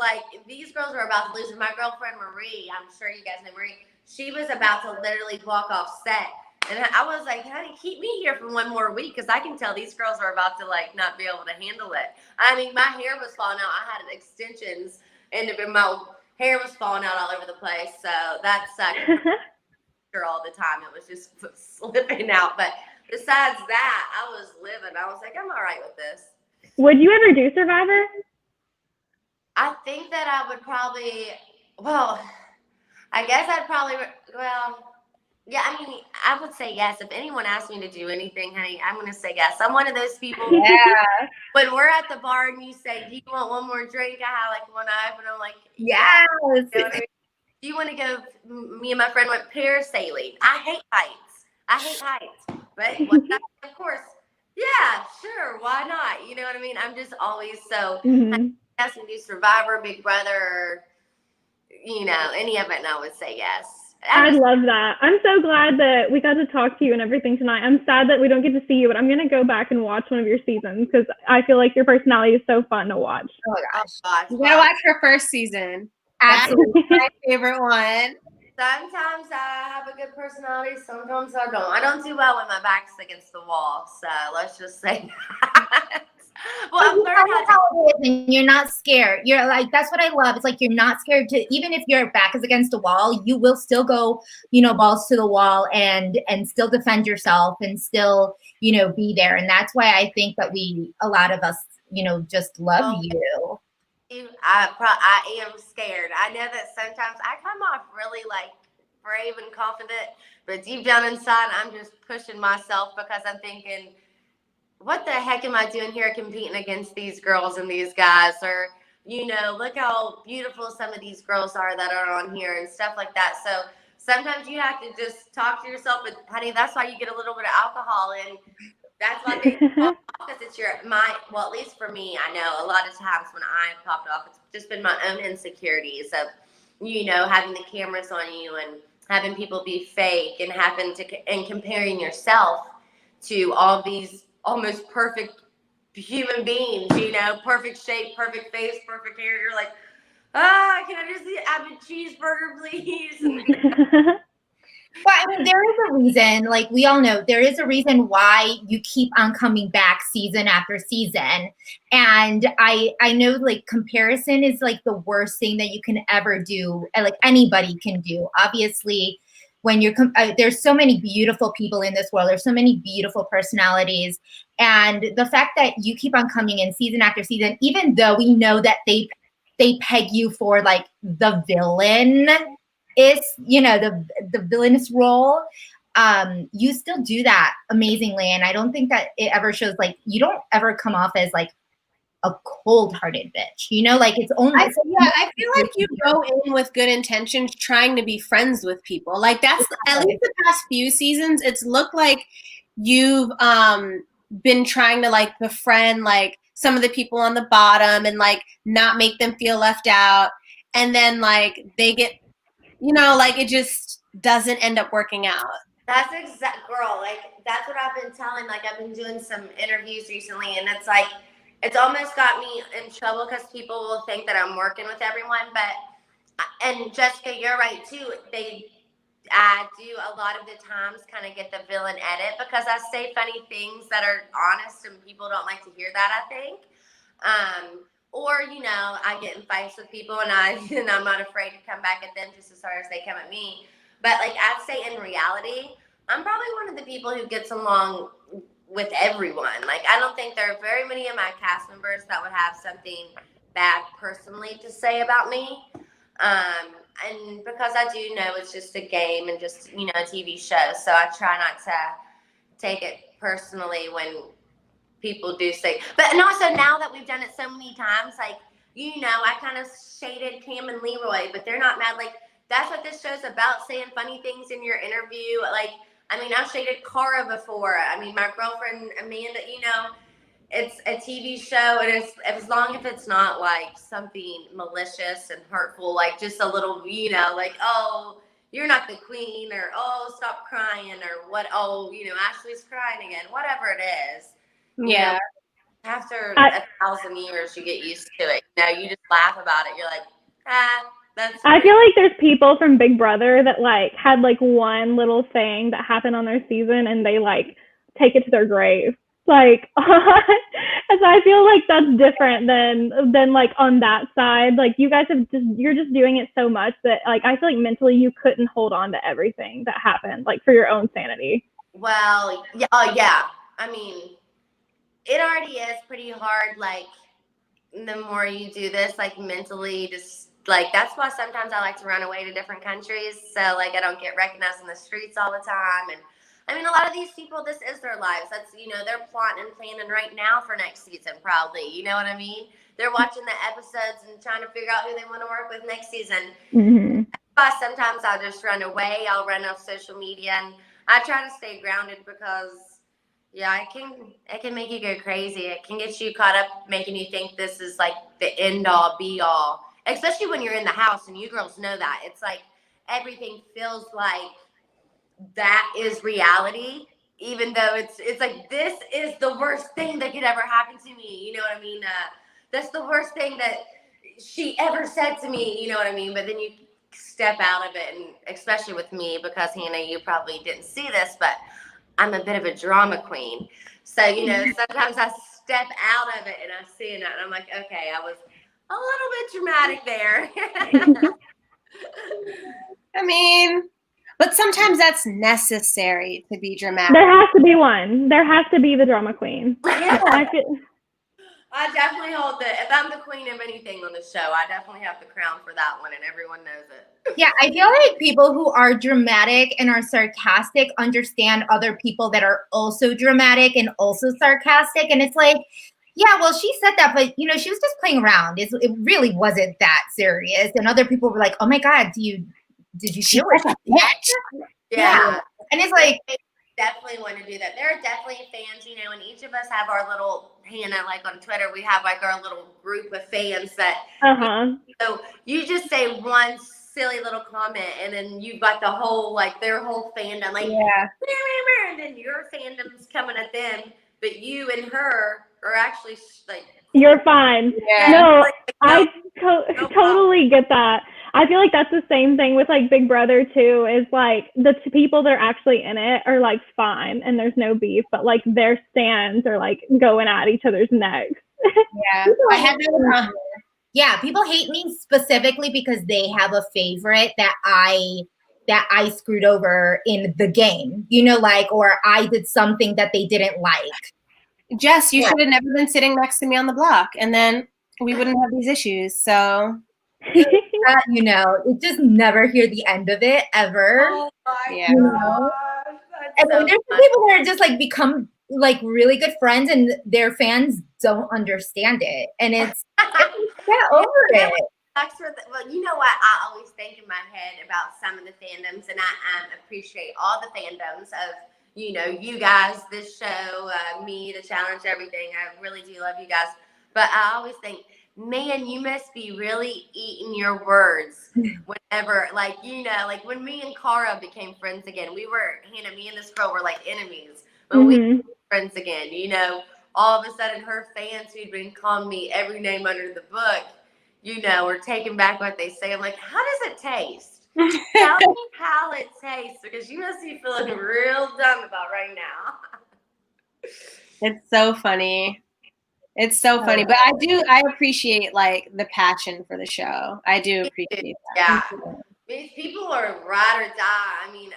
about to lose. My girlfriend, Marie, I'm sure you guys know Marie, she was about to literally walk off set. And I was like, honey, keep me here for one more week, because I can tell these girls are about to not be able to handle it. I mean, my hair was falling out. I had extensions, and my hair was falling out all over the place. So that sucked all the time. It was just slipping out. But besides that, I was living. I was like, I'm all right with this. Would you ever do Survivor? I think that I would probably, I guess I'd probably, yeah, I mean, I would say yes. If anyone asked me to do anything, honey, I'm going to say yes. I'm one of those people. Yeah. When we're at the bar and you say, do you want one more drink? I have one eye, and I'm like, yes. You know what I mean? Do you want to go? Me and my friend went parasailing. I hate heights. But of course, yeah, sure. Why not? You know what I mean? I'm just always so, yes, and do Survivor, Big Brother, any of it, and I would say yes. I love that. I'm so glad that we got to talk to you and everything tonight. I'm sad that we don't get to see you, but I'm going to go back and watch one of your seasons, because I feel like your personality is so fun to watch. Oh my gosh. You gotta watch her first season. Absolutely. That's my favorite one. Sometimes I have a good personality. Sometimes I don't. I don't do well when my back's against the wall. So let's just say that. Well, I'm learning how it is, and you're not scared. You're that's what I love. It's you're not scared to, even if your back is against the wall, you will still go, balls to the wall and still defend yourself and still, be there. And that's why I think that a lot of us, just love you. I am scared. I know that sometimes I come off really brave and confident, but deep down inside, I'm just pushing myself, because I'm thinking, what the heck am I doing here competing against these girls and these guys? Or, look how beautiful some of these girls are that are on here and stuff like that. So sometimes you have to just talk to yourself. But, honey, that's why you get a little bit of alcohol. And that's why they pop off, because it's at least for me, I know a lot of times when I popped off, it's just been my own insecurities of, having the cameras on you and having people be fake and and comparing yourself to all these almost perfect human beings, perfect shape, perfect face, perfect hair. You're like, can I just have a cheeseburger, please? Well, I mean, there is a reason, like we all know, there is a reason why you keep on coming back season after season. And I know like comparison is like the worst thing that you can ever do, like anybody can do. Obviously, when you're, there's so many beautiful people in this world. There's so many beautiful personalities. And the fact that you keep on coming in season after season, even though we know that they peg you for like the villain, is the villainous role, you still do that amazingly. And I don't think that it ever shows, like, you don't ever come off as like a cold-hearted bitch, like it's only I feel like you go in with good intentions, trying to be friends with people. Like that's at least the past few seasons, it's looked like you've been trying to like befriend like some of the people on the bottom and like not make them feel left out, and then like they get, like it just doesn't end up working out. That's girl. Like that's what I've been telling. Like I've been doing some interviews recently, and it's like it's almost got me in trouble because people will think that I'm working with everyone. And Jessica, you're right too. I do a lot of the times kind of get the villain edit because I say funny things that are honest, and people don't like to hear that, I think. Or, I get in fights with people and I'm not afraid to come back at them just as hard as they come at me. But like I'd say in reality, I'm probably one of the people who gets along with everyone. Like I don't think there are very many of my cast members that would have something bad personally to say about me. And because I do know it's just a game and just, a TV show. So I try not to take it personally when people do say, and also now that we've done it so many times, like, I kind of shaded Cam and Leroy, but they're not mad. Like, that's what this show's about, saying funny things in your interview. Like, I mean, I've shaded Cara before. I mean, my girlfriend, Amanda, it's a TV show, and it's as long as it's not like something malicious and hurtful, like just a little, like, oh, you're not the queen, or oh, stop crying, or what, oh, Ashley's crying again, whatever it is. Yeah. After 1,000 years, you get used to it. You just laugh about it. You're like, that's. I feel like there's people from Big Brother that like had like one little thing that happened on their season, and they like take it to their grave. Like, as I feel like that's different than like on that side. Like you guys you're just doing it so much that like I feel like mentally you couldn't hold on to everything that happened, like for your own sanity. Well, yeah. I mean, it already is pretty hard. Like the more you do this, like mentally, just like that's why sometimes I like to run away to different countries. So like I don't get recognized in the streets all the time. And I mean, a lot of these people, this is their lives. That's, they're plotting and planning right now for next season, probably. You know what I mean? They're watching the episodes and trying to figure out who they want to work with next season. Mm-hmm. But sometimes I'll just run away. I'll run off social media, and I try to stay grounded because, yeah, it can make you go crazy. It can get you caught up, making you think this is like the end all be all, especially when you're in the house, and you girls know that. It's like everything feels like that is reality, even though it's like this is the worst thing that could ever happen to me. You know what I mean? That's the worst thing that she ever said to me. You know what I mean? But then you step out of it, and especially with me, because Hannah, you probably didn't see this, but I'm a bit of a drama queen. So sometimes I step out of it and I see it, and I'm like, okay, I was a little bit dramatic there. I mean, but sometimes that's necessary to be dramatic. There has to be one. There has to be the drama queen. Yeah. I definitely hold if I'm the queen of anything on the show, I definitely have the crown for that one, and everyone knows it. Yeah, I feel like people who are dramatic and are sarcastic understand other people that are also dramatic and also sarcastic. And it's like, yeah, well, she said that, but she was just playing around. It really wasn't that serious. And other people were like, oh my God, did you feel it? Yeah. And it's like, definitely want to do that. There are definitely fans, and each of us have our little, Hannah, like on Twitter, we have like our little group of fans that, so you just say one silly little comment, and then you've got the whole, like, their whole fandom, like, Yeah. and then your fandom's coming at them, but you and her are actually like, You're fine. Yeah. No, like, I no totally get that. I feel like that's the same thing with like Big Brother too, is like the people that are actually in it are like fine and there's no beef, but like their stands are like going at each other's necks. Yeah. I had that. Yeah, people hate me specifically because they have a favorite that I screwed over in the game, you know, like, or I did something that they didn't like. Jess, you should have never been sitting next to me on the block, and then we wouldn't have these issues. So, You know, it just never hear the end of it ever. Oh my Yeah. gosh, And that's so there's some people that are just like become like really good friends, and their fans don't understand it, and it's get over it. Well, you know what? I always think in my head about some of the fandoms, and I appreciate all the fandoms of, you know, you guys, this show, me, the challenge, everything. I really do love you guys. But I always think, man, you must be really eating your words whenever, like, you know, like when me and Cara became friends again, me and this girl were like enemies. But we became friends again, you know, all of a sudden her fans who'd been calling me every name under the book, you know, are taking back what they say. I'm like, how does it taste? Tell me how it tastes, because you must be feeling real dumb about right now. It's so funny. It's so funny. But I appreciate like the passion for the show. I do appreciate that. Yeah. These people are ride or die. I mean,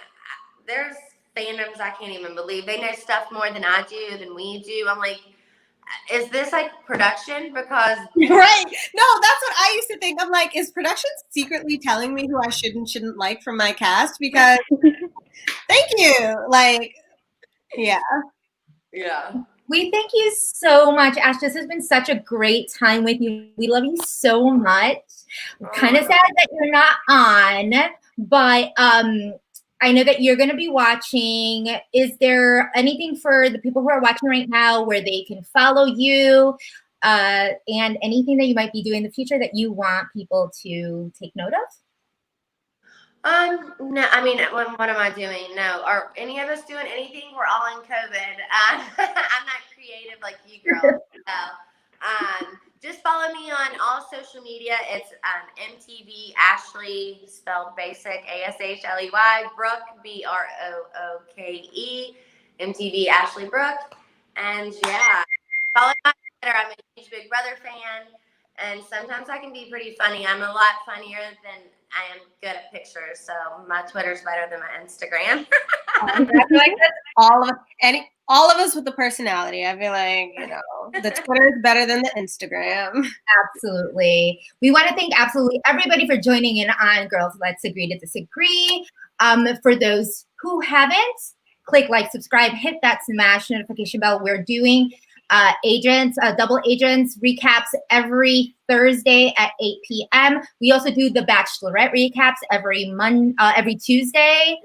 there's fandoms I can't even believe. They know stuff more than I do, than we do. I'm like, is this like production? Because Right. No, that's what I used to think. I'm like, is production secretly telling me who I should and shouldn't like from my cast? Because thank you. Like, yeah. yeah. We thank you so much, Ash. This has been such a great time with you. We love you so much. We're kind of sad that you're not on, but I know that you're going to be watching. Is there anything for the people who are watching right now where they can follow you, and anything that you might be doing in the future that you want people to take note of? No, I mean, what am I doing? No. Are any of us doing anything? We're all in COVID. I'm not creative like you girls. So, just follow me on all social media. It's MTV Ashley, spelled basic, ASHLEY, Brooke, BROOKE, MTV Ashley Brooke. And yeah, follow my Twitter. I'm a huge Big Brother fan. And sometimes I can be pretty funny. I'm a lot funnier than I am good at pictures. So my Twitter's better than my Instagram. I feel like that's all of us with the personality. I feel like, you know, the Twitter is better than the Instagram. Absolutely. We want to thank absolutely everybody for joining in on Girls Let's Agree to Disagree. For those who haven't, click like, subscribe, hit that smash notification bell. We're doing double agents recaps every Thursday at 8 p.m. We also do the Bachelorette recaps every Tuesday.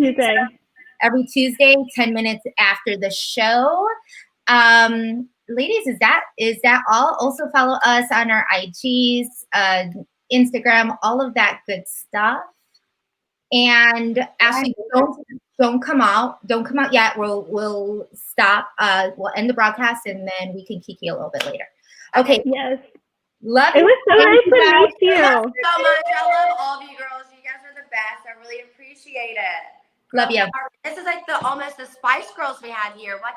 Every Tuesday, 10 minutes after the show. Ladies, is that all? Also follow us on our IGs, Instagram, all of that good stuff. And Ashley, don't come out yet. We'll stop. We'll end the broadcast and then we can kiki a little bit later. Okay. Yes. Love it was so nice to meet you. Thank you so much. I love all of you girls. You guys are the best. I really appreciate it. Love you. This is like almost the Spice Girls we had here. What?